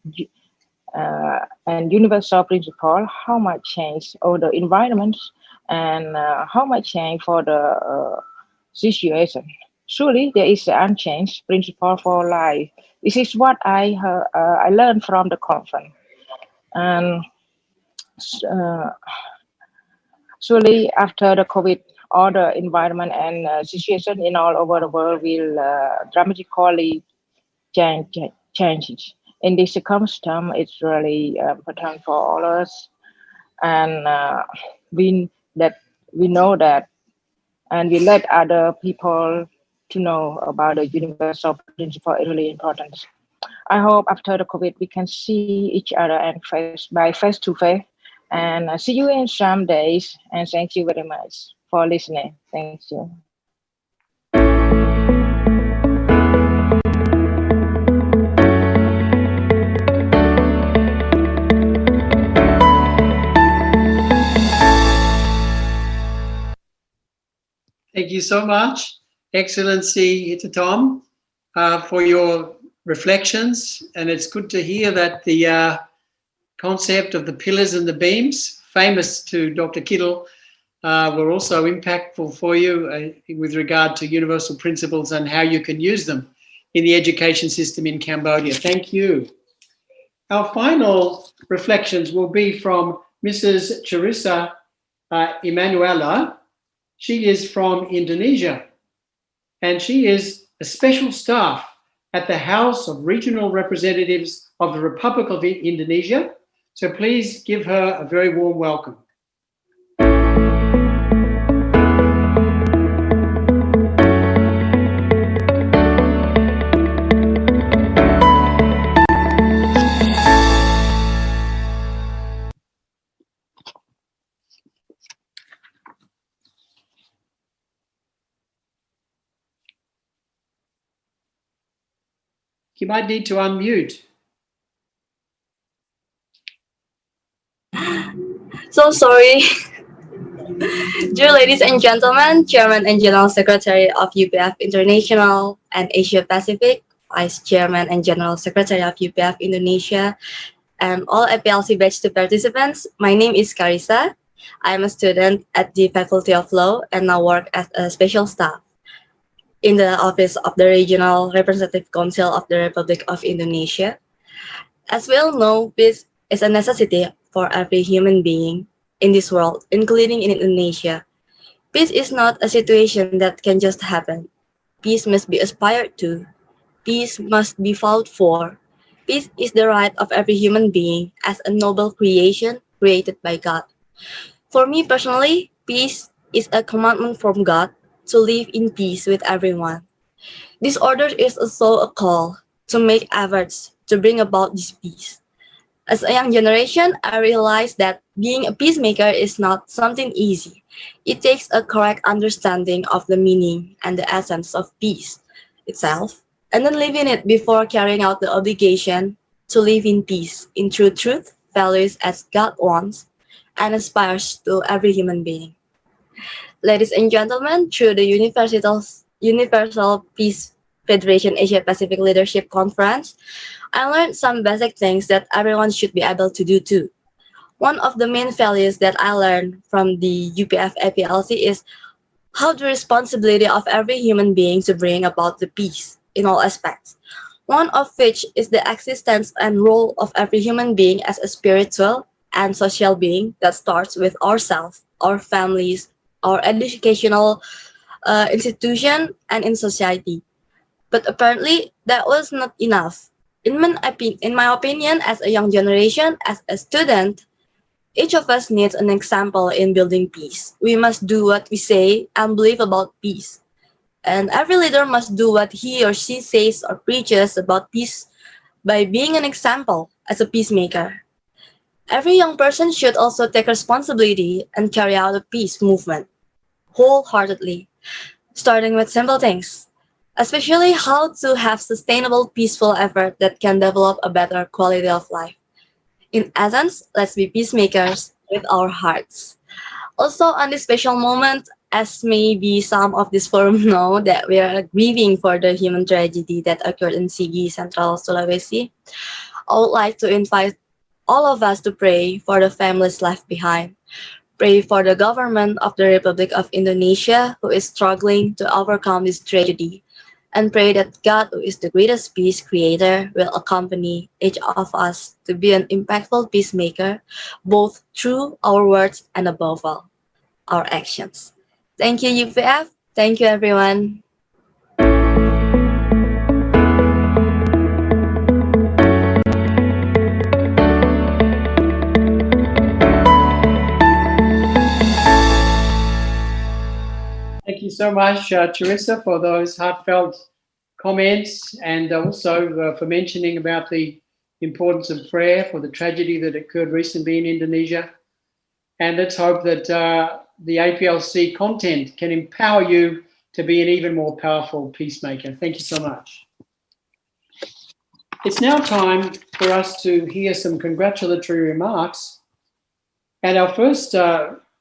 E: and universal principle, how much change over the environment and how much change for the situation. Surely there is an unchanged principle for life. This is what I learned from the conference. And surely after the COVID, all the environment and situation in all over the world will dramatically change. In this circumstance, it's really important for all of us, and we know that, and we let other people to know about the universal principle is really important. I hope after the COVID we can see each other and face to face, and see you in some days. And thank you very much for listening. Thank you.
A: Thank you so much, Excellency Tom, for your reflections. And it's good to hear that the concept of the pillars and the beams, famous to Dr. Kittle, were also impactful for you with regard to universal principles and how you can use them in the education system in Cambodia. Thank you. Our final reflections will be from Mrs. Charissa Emanuela. She is from Indonesia, and she is a special staff at the House of Regional Representatives of the Republic of Indonesia. So please give her a very warm welcome. You might need to unmute.
F: So sorry. Dear ladies and gentlemen, Chairman and General Secretary of UPF International and Asia Pacific, Vice Chairman and General Secretary of UPF Indonesia, and all APLC Batch 2 participants, my name is Carissa. I am a student at the Faculty of Law and now work as a special staff in the Office of the Regional Representative Council of the Republic of Indonesia. As we all know, peace is a necessity for every human being in this world, including in Indonesia. Peace is not a situation that can just happen. Peace must be aspired to. Peace must be fought for. Peace is the right of every human being as a noble creation created by God. For me personally, peace is a commandment from God to live in peace with everyone. This order is also a call to make efforts to bring about this peace. As a young generation, I realized that being a peacemaker is not something easy. It takes a correct understanding of the meaning and the essence of peace itself, and then living it before carrying out the obligation to live in peace, in true truth, values as God wants, and aspires to every human being. Ladies and gentlemen, through the Universal Peace Federation Asia Pacific Leadership Conference, I learned some basic things that everyone should be able to do too. One of the main values that I learned from the UPF APLC is how the responsibility of every human being to bring about the peace in all aspects. One of which is the existence and role of every human being as a spiritual and social being that starts with ourselves, our families, our educational institution, and in society. But apparently, that was not enough. In my opinion, as a young generation, as a student, each of us needs an example in building peace. We must do what we say and believe about peace. And every leader must do what he or she says or preaches about peace by being an example as a peacemaker. Every young person should also take responsibility and carry out a peace movement wholeheartedly, starting with simple things, especially how to have sustainable, peaceful effort that can develop a better quality of life. In essence, let's be peacemakers with our hearts. Also, on this special moment, as maybe some of this forum know that we are grieving for the human tragedy that occurred in Sigi, Central Sulawesi, I would like to invite all of us to pray for the families left behind. Pray for the government of the Republic of Indonesia who is struggling to overcome this tragedy, and pray that God, who is the greatest peace creator, will accompany each of us to be an impactful peacemaker, both through our words and above all, our actions. Thank you, UPF. Thank you, everyone.
A: Thank you so much, Charissa, for those heartfelt comments, and also for mentioning about the importance of prayer for the tragedy that occurred recently in Indonesia. And let's hope that the APLC content can empower you to be an even more powerful peacemaker. Thank you so much. It's now time for us to hear some congratulatory remarks. And our first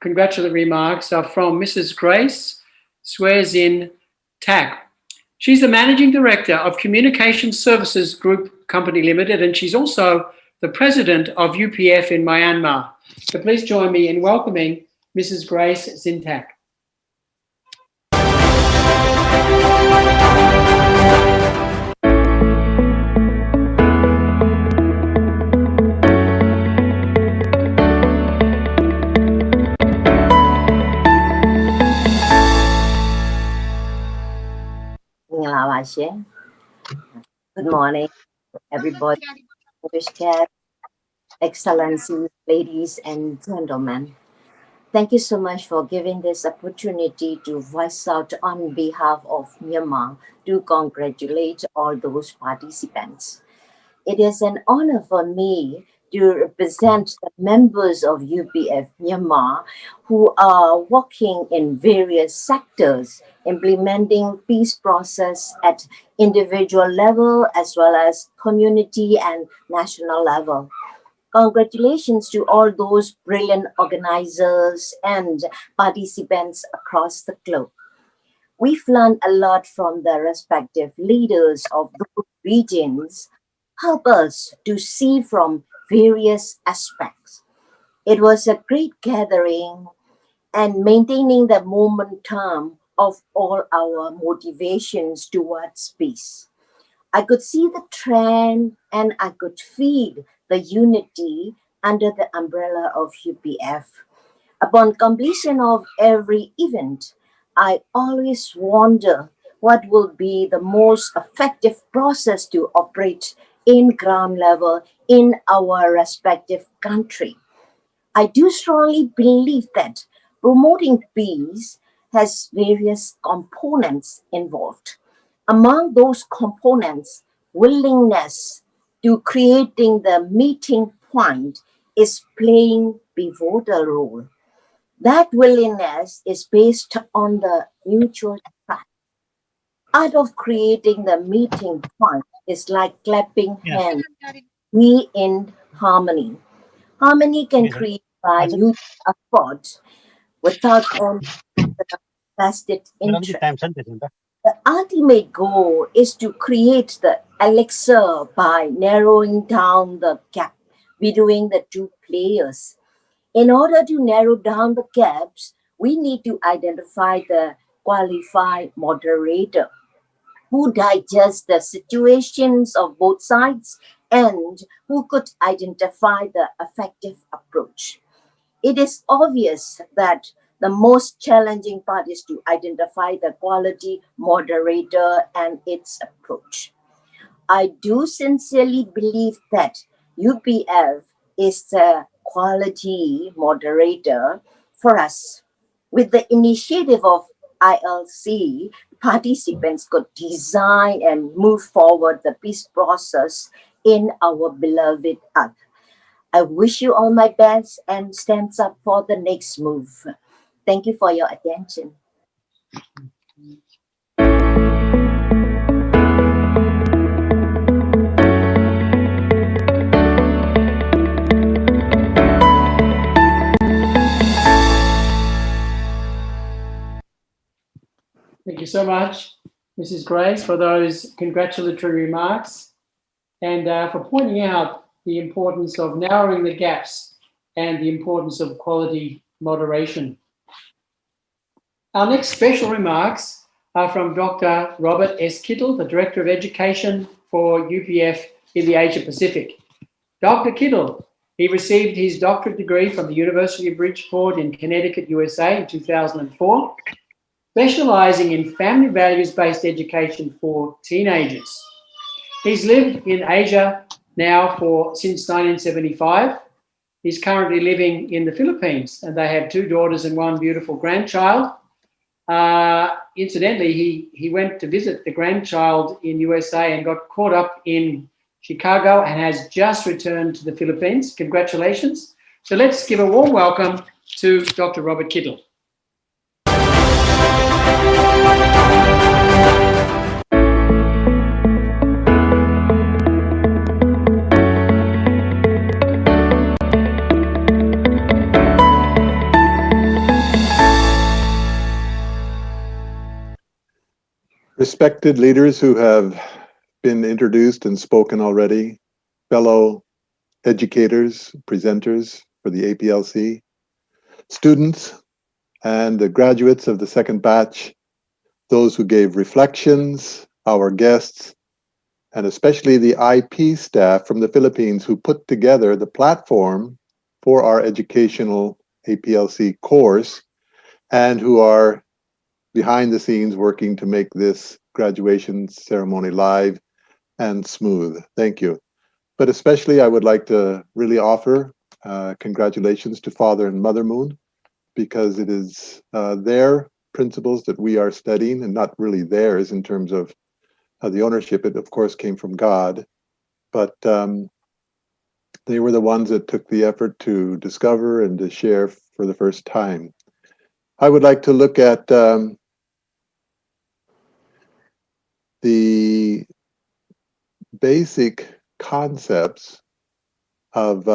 A: congratulatory remarks are from Mrs. Grace Swezin Tak. She's the Managing Director of Communication Services Group Company Limited, and she's also the President of UPF in Myanmar. So please join me in welcoming Mrs. Grace Zintak.
G: Good morning, everybody. Excellencies, ladies and gentlemen. Thank you so much for giving this opportunity to voice out on behalf of Myanmar to congratulate all those participants. It is an honor for me to represent the members of UPF Myanmar who are working in various sectors, implementing peace process at individual level as well as community and national level. Congratulations to all those brilliant organizers and participants across the globe. We've learned a lot from the respective leaders of those regions, help us to see from various aspects. It was a great gathering and maintaining the momentum of all our motivations towards peace. I could see the trend and I could feel the unity under the umbrella of UPF. Upon completion of every event, I always wonder what will be the most effective process to operate in ground level in our respective country. I do strongly believe that promoting peace has various components involved. Among those components, willingness to creating the meeting point is playing pivotal role. That willingness is based on the mutual trust. Art of creating the meeting point is like clapping hands. Be in harmony. Harmony can create by mutual effort without any vested interest. The ultimate goal is to create the elixir by narrowing down the gap between the two players. In order to narrow down the gaps, we need to identify the qualified moderator who digests the situations of both sides and who could identify the effective approach. It is obvious that the most challenging part is to identify the quality moderator and its approach. I do sincerely believe that UPF is the quality moderator for us. With the initiative of ILC, participants could design and move forward the peace process in our beloved Earth. I wish you all my best and stands up for the next move. Thank you for your attention.
A: Thank you so much, Mrs. Grace, for those congratulatory remarks and for pointing out the importance of narrowing the gaps and the importance of quality moderation. Our next special remarks are from Dr. Robert S. Kittle, the Director of Education for UPF in the Asia Pacific. Dr. Kittle, he received his doctorate degree from the University of Bridgeport in Connecticut, USA in 2004, specializing in family values-based education for teenagers. He's lived in Asia now since 1975. He's currently living in the Philippines, and they have 2 daughters and 1 beautiful grandchild. Incidentally, he went to visit the grandchild in USA and got caught up in Chicago and has just returned to the Philippines. Congratulations. So let's give a warm welcome to Dr. Robert Kittle.
H: Respected leaders who have been introduced and spoken already, fellow educators, presenters for the APLC, students, and the graduates of the second batch, those who gave reflections, our guests, and especially the IP staff from the Philippines who put together the platform for our educational APLC course and who are behind the scenes working to make this graduation ceremony live and smooth. Thank you. But especially I would like to really offer congratulations to Father and Mother Moon, because it is their principles that we are studying, and not really theirs in terms of the ownership. It of course came from God, but they were the ones that took the effort to discover and to share for the first time. I would like to look at the basic concepts of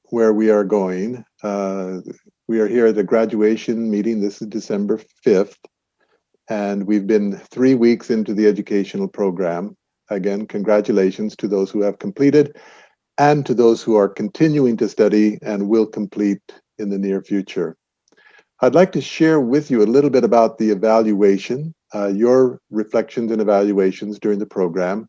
H: where we are going. We are here at the graduation meeting. This is December 5th, and we've been 3 weeks into the educational program. Again, congratulations to those who have completed and to those who are continuing to study and will complete in the near future. I'd like to share with you a little bit about the evaluation, your reflections and evaluations during the program.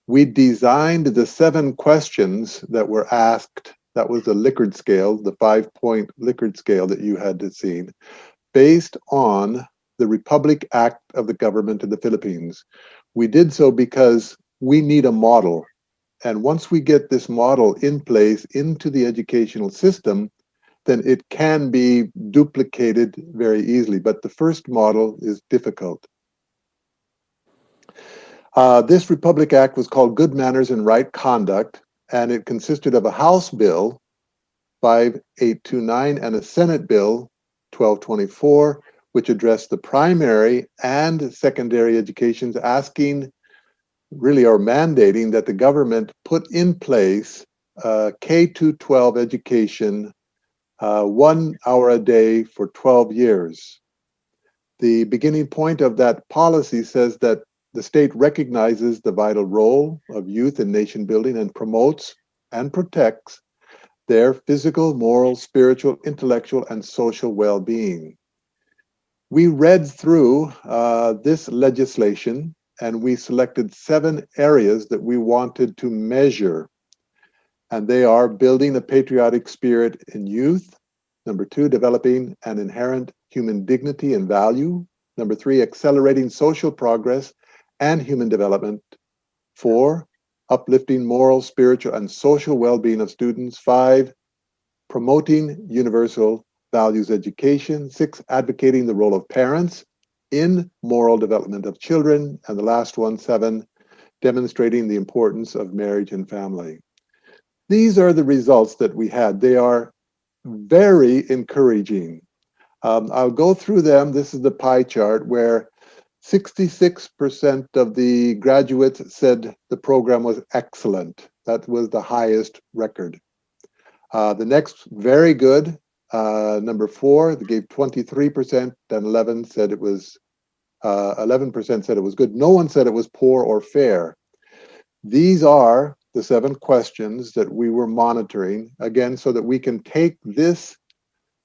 H: We designed the 7 questions that were asked. That was the Likert scale, the 5-point Likert scale that you had seen, based on the Republic Act of the Government of the Philippines. We did so because we need a model. And once we get this model in place into the educational system, then it can be duplicated very easily. But the first model is difficult. This Republic Act was called Good Manners and Right Conduct, and it consisted of a House Bill 5829 and a Senate Bill 1224, which addressed the primary and secondary educations, asking really, or mandating that the government put in place K-12 education 1 hour a day for 12 years. The beginning point of that policy says that the state recognizes the vital role of youth in nation building and promotes and protects their physical, moral, spiritual, intellectual, and social well-being. We read through this legislation and we selected 7 areas that we wanted to measure. And they are building a patriotic spirit in youth. Number 2, developing an inherent human dignity and value. Number 3, accelerating social progress and human development. 4, uplifting moral, spiritual, and social well-being of students. 5, promoting universal values education. 6, advocating the role of parents in moral development of children. And the last one, 7, demonstrating the importance of marriage and family. These are the results that we had. They are very encouraging. I'll go through them. This is the pie chart where 66% of the graduates said the program was excellent. That was the highest record. The next, very good. Number 4, they gave 23%, and 11% said it was good. No one said it was poor or fair. These are the 7 questions that we were monitoring, again, so that we can take this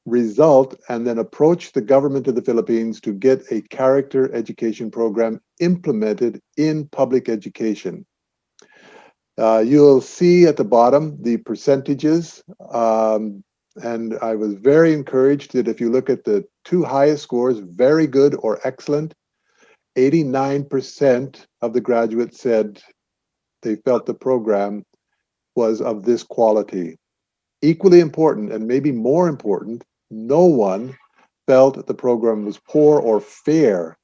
H: result and then approach the government of the Philippines to get a character education program implemented in public education. You'll see at the bottom the percentages, and I was very encouraged that if you look at the 2 highest scores, very good or excellent, 89% of the graduates said they felt the program was of this quality. Equally important, and maybe more important, no one felt the program was poor or fair.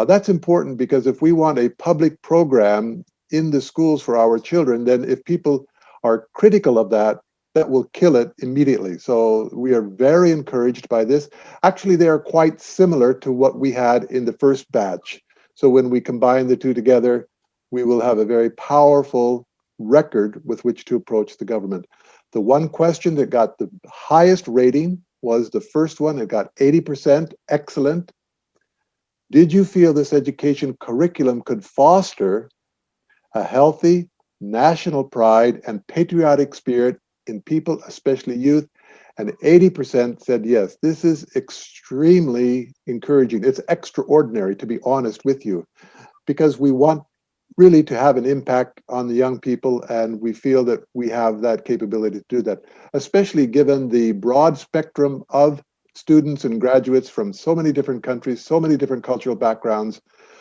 H: That's important because if we want a public program in the schools for our children, then if people are critical of that, that will kill it immediately. So we are very encouraged by this. Actually, they are quite similar to what we had in the first batch. So when we combine the 2 together, we will have a very powerful record with which to approach the government. The one question that got the highest rating was the first one. It got 80%, excellent. Did you feel this education curriculum could foster a healthy national pride and patriotic spirit in people, especially youth? And 80% said yes. This is extremely encouraging. It's extraordinary, to be honest with you, because we want really to have an impact on the young people, and we feel that we have that capability to do that, especially given the broad spectrum of students and graduates from so many different countries, so many different cultural backgrounds,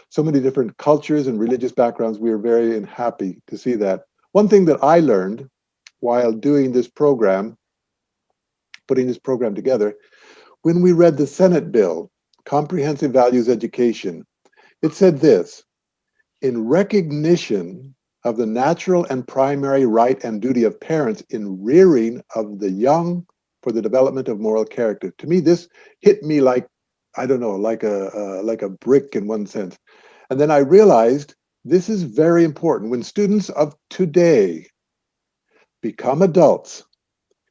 H: so many different cultures and religious backgrounds. We are very happy to see that. One thing that I learned while doing this program, putting this program together, when we read the Senate bill, Comprehensive Values Education, it said this: in recognition of the natural and primary right and duty of parents in rearing of the young for the development of moral character. To me, this hit me like, I don't know, like a brick in one sense. And then I realized this is very important. When students of today become adults,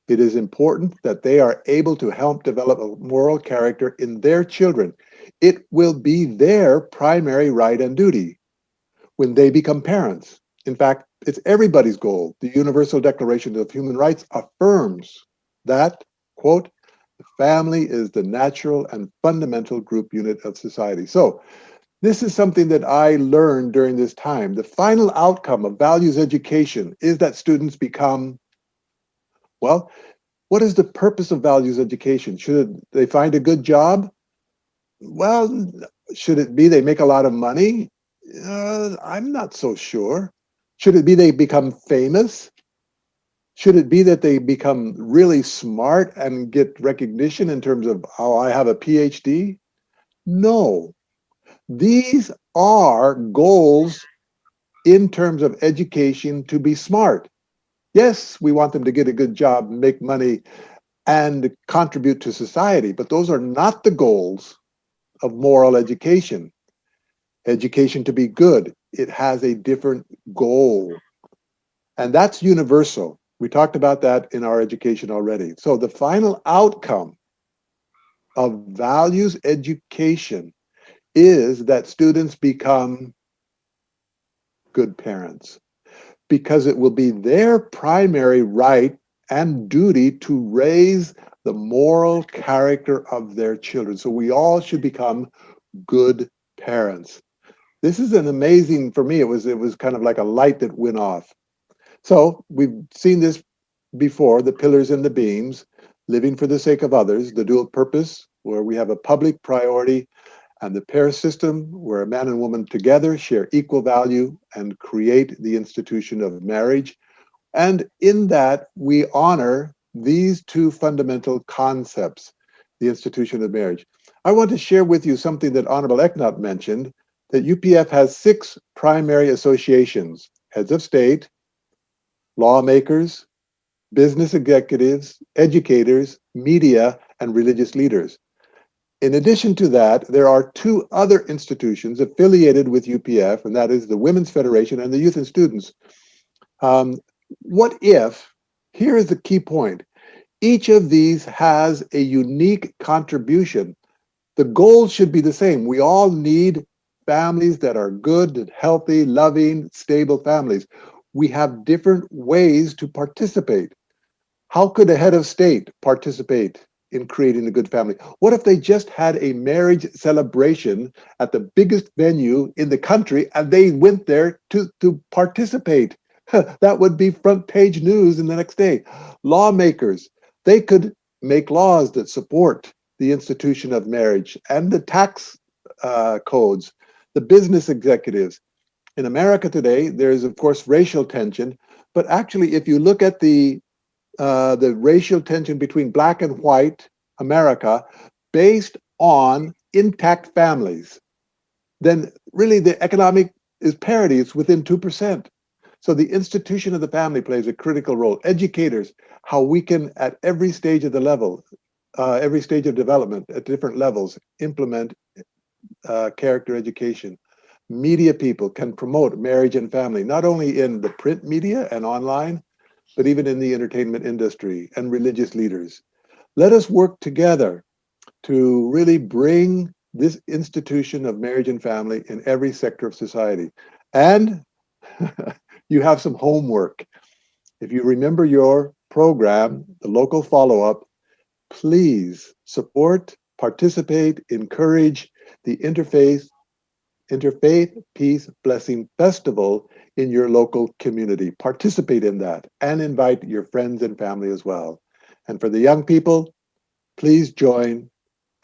H: it is important that they are able to help develop a moral character in their children. It will be their primary right and duty when they become parents. In fact, it's everybody's goal. The Universal Declaration of Human Rights affirms that, quote, the family is the natural and fundamental group unit of society. So this is something that I learned during this time. The final outcome of values education is that students become, well, what is the purpose of values education? Should they find a good job? Well, should it be they make a lot of money? I'm not so sure. Should it be they become famous? Should it be that they become really smart and get recognition in terms of, oh, I have a PhD? No. These are goals in terms of education to be smart. Yes, we want them to get a good job, make money, and contribute to society, but those are not the goals of moral education. Education to be good, it has a different goal. And that's universal. We talked about that in our education already. So the final outcome of values education is that students become good parents, because it will be their primary right and duty to raise the moral character of their children. So we all should become good parents. This is an amazing, for me, it was kind of like a light that went off. So we've seen this before, the pillars and the beams, living for the sake of others, the dual purpose, where we have a public priority, and the pair system, where a man and woman together share equal value and create the institution of marriage. And in that, we honor these two fundamental concepts, the institution of marriage. I want to share with you something that Honorable Eknat mentioned, that UPF has 6 primary associations: heads of state, lawmakers, business executives, educators, media, and religious leaders. In addition to that, there are 2 other institutions affiliated with UPF, and that is the Women's Federation and the Youth and Students. What if, here is the key point, each of these has a unique contribution. The goals should be the same. We all need families that are good, healthy, loving, stable families. We have different ways to participate. How could a head of state participate in creating a good family? What if they just had a marriage celebration at the biggest venue in the country and they went there to participate? That would be front page news in the next day. Lawmakers, they could make laws that support the institution of marriage and the tax codes. The business executives. In America today, there's of course racial tension, but actually if you look at the racial tension between black and white America based on intact families, then really the economic is parity. It's within 2%. So the institution of the family plays a critical role. Educators, how we can at every stage of the level, every stage of development at different levels, implement character education. Media people can promote marriage and family, not only in the print media and online, but even in the entertainment industry, and religious leaders. Let us work together to really bring this institution of marriage and family in every sector of society. And you have some homework. If you remember your program, the local follow-up, please support, participate, encourage the Interfaith Peace Blessing Festival in your local community. Participate in that and invite your friends and family as well. And for the young people, please join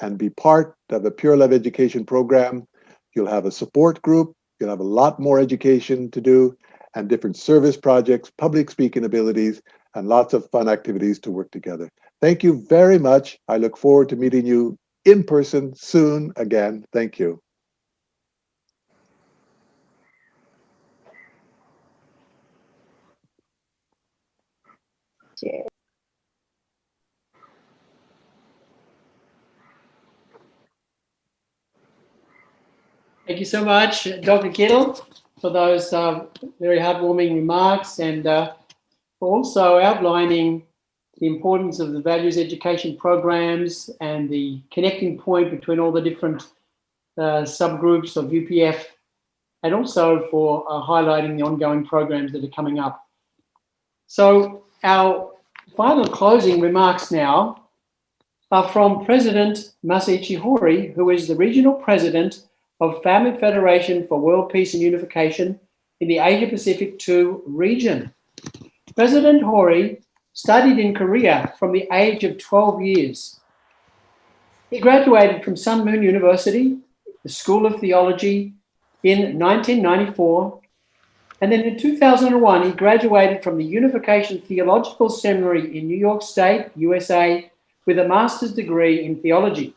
H: and be part of a Pure Love education program. You'll have a support group, you'll have a lot more education to do, and different service projects, public speaking abilities, and lots of fun activities to work together. Thank you very much. I look forward to meeting you in person soon again. Thank you.
A: Thank you so much, Dr. Kittle, for those very heartwarming remarks, and also outlining the importance of the values education programs and the connecting point between all the different subgroups of UPF, and also for highlighting the ongoing programs that are coming up. So our final closing remarks now are from President Masiichi Hori, who is the Regional President of Family Federation for World Peace and Unification in the Asia Pacific II region. President Hori studied in Korea from the age of 12 years. He graduated from Sun Moon University, the School of Theology, in 1994, and then in 2001 he graduated from the Unification Theological Seminary in New York State, USA, with a master's degree in theology.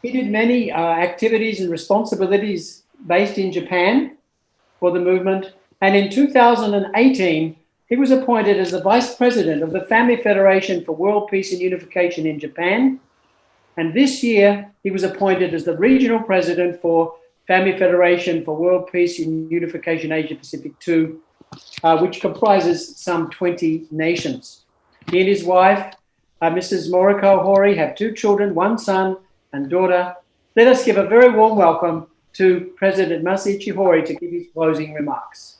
A: He did many activities and responsibilities based in Japan for the movement, and in 2018 he was appointed as the Vice President of the Family Federation for World Peace and Unification in Japan, and this year he was appointed as the Regional President for Family Federation for World Peace and Unification Asia Pacific II, which comprises some 20 nations. He and his wife, Mrs. Moriko Hori, have 2 children, 1 son and daughter. Let us give a very warm welcome to President Masiichi Hori to give his closing remarks.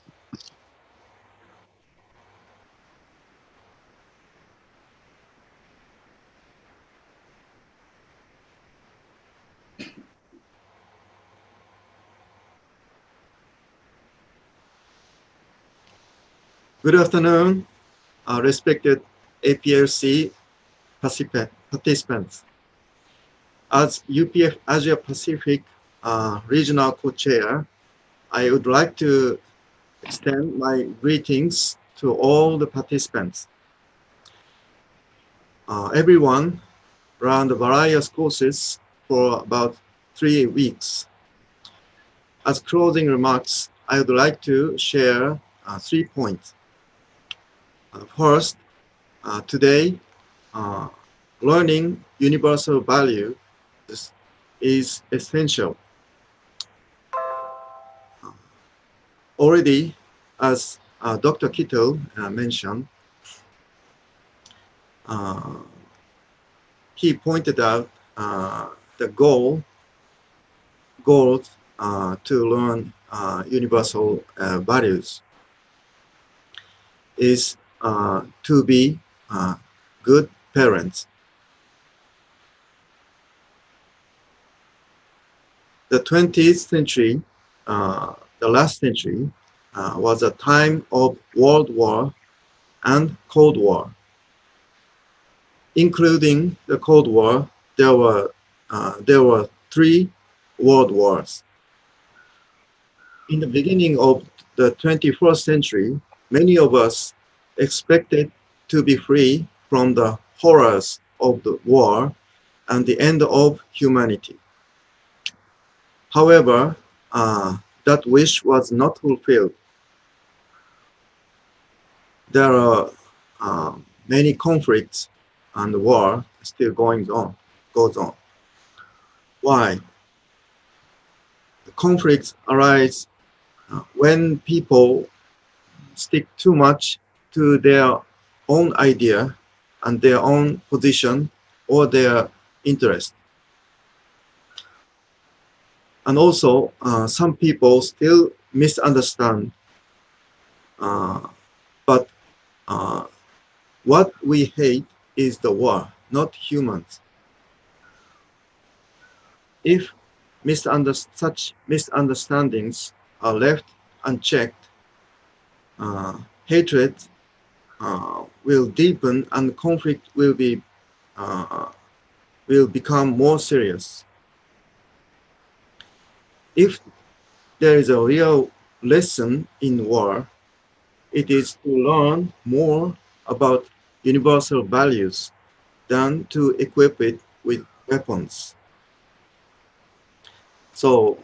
I: Good afternoon, respected APLC participants. As UPF Asia Pacific Regional Co-Chair, I would like to extend my greetings to all the participants. Everyone ran the various courses for about 3 weeks. As closing remarks, I would like to share 3 points. First, today, learning universal value is essential. Already, as Dr. Kittle mentioned, he pointed out the goals to learn universal values is to be good parents. The 20th century, the last century, was a time of World War and Cold War. Including the Cold War, there were 3 world wars. In the beginning of the 21st century, many of us expected to be free from the horrors of the war and the end of humanity. However, that wish was not fulfilled. There are many conflicts and the war still goes on. Why? The conflicts arise when people stick too much to their own idea and their own position or their interest. And also, some people still misunderstand. But what we hate is the war, not humans. If such misunderstandings are left unchecked, hatred will deepen and conflict will become more serious. If there is a real lesson in war, it is to learn more about universal values than to equip it with weapons. So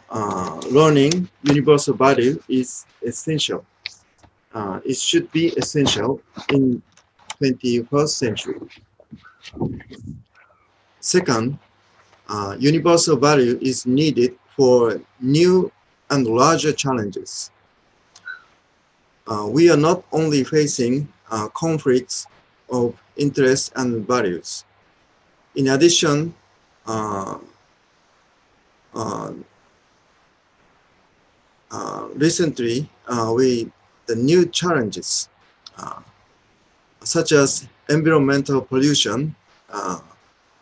I: learning universal value is essential. It should be essential in 21st century. Second, universal value is needed for new and larger challenges. We are not only facing conflicts of interests and values. In addition, recently, the new challenges such as environmental pollution,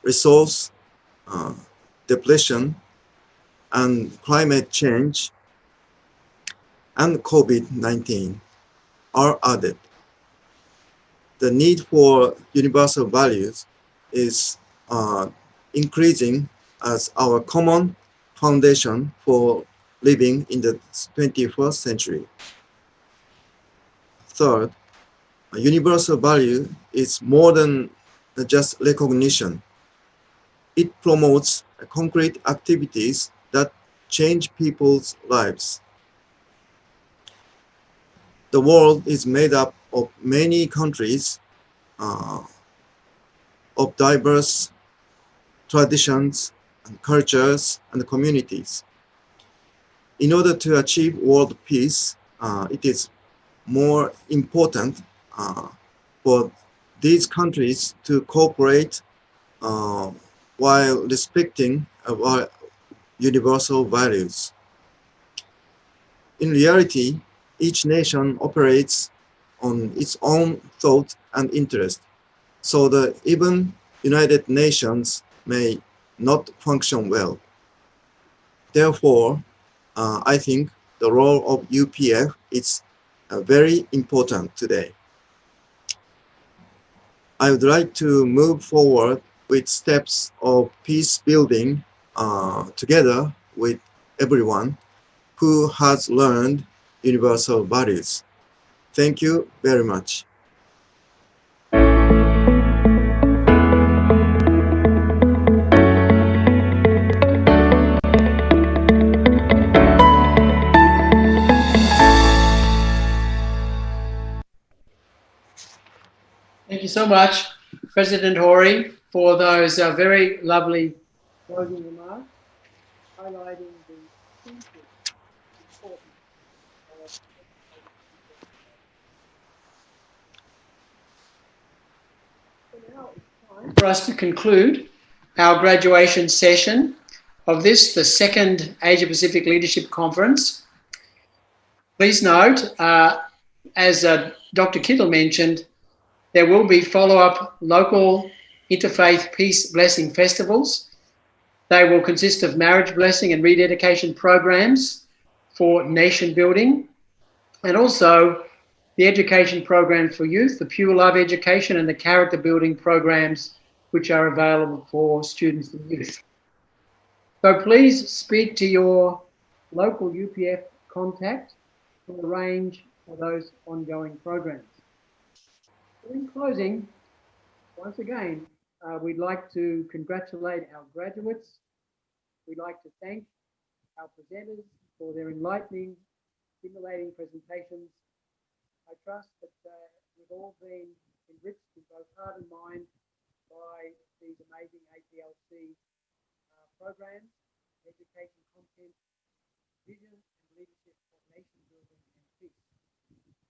I: resource depletion, and climate change, and COVID-19 are added. The need for universal values is increasing as our common foundation for living in the 21st century. Third, a universal value is more than just recognition. It promotes concrete activities that change people's lives. The world is made up of many countries, of diverse traditions and cultures and communities. In order to achieve world peace, it is more important for these countries to cooperate while respecting our universal values. In reality, each nation operates on its own thought and interest, so that even United Nations may not function well. Therefore, I think the role of UPF is very important today. I would like to move forward with steps of peace building together with everyone who has learned universal values. Thank you very much.
A: Thank you so much, President Hori, for those very lovely closing remarks, highlighting the essential importance of so now it's time for us to conclude our graduation session of this, the second Asia Pacific Leadership Conference. Please note, as Dr. Kittle mentioned, there will be follow-up local interfaith peace blessing festivals. They will consist of marriage blessing and rededication programs for nation building, and also the education program for youth, the Pure Love education, and the character building programs which are available for students and youth. So please speak to your local UPF contact to arrange for those ongoing programs. In closing, once again, we'd like to congratulate our graduates. We'd like to thank our presenters for their enlightening, stimulating presentations. I trust that we've all been enriched in both heart and mind by these amazing APLC programs, education content, vision and leadership for nation building and peace.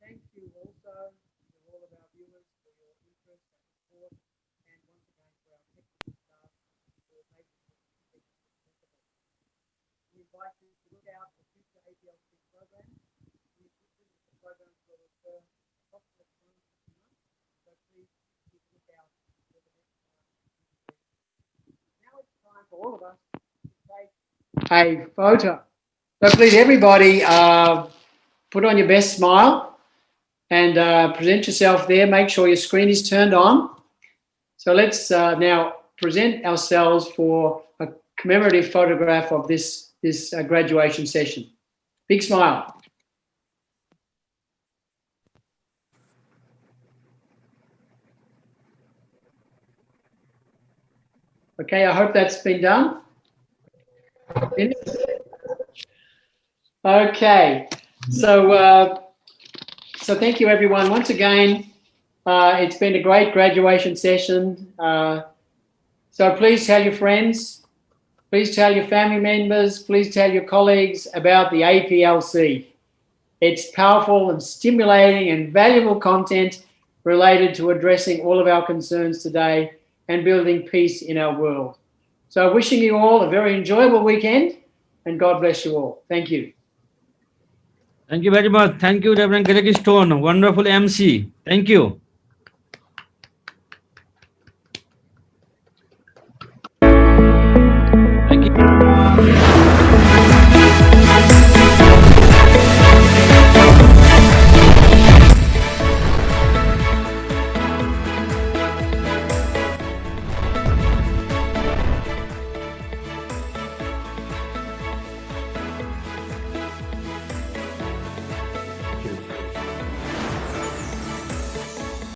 A: Thank you also to all of our viewers for your interest and support, and once again for our technical staff for making this possible. We invite invite you to look out for future APLC programs. The programs will occur approximately once a month, so please keep a look out for the next one. Now it's time for all of us to take a photo. So please, everybody, put on your best smile and present yourself there. Make sure your screen is turned on. So let's now present ourselves for a commemorative photograph of this graduation session. Big smile. Okay, I hope that's been done. Okay, so thank you everyone once again. It's been a great graduation session. So please tell your friends, please tell your family members, please tell your colleagues about the APLC. It's powerful and stimulating and valuable content related to addressing all of our concerns today and building peace in our world. So wishing you all a very enjoyable weekend and God bless you all. Thank you.
B: Thank you very much. Thank you, Reverend Greg Stone. Wonderful MC. Thank you.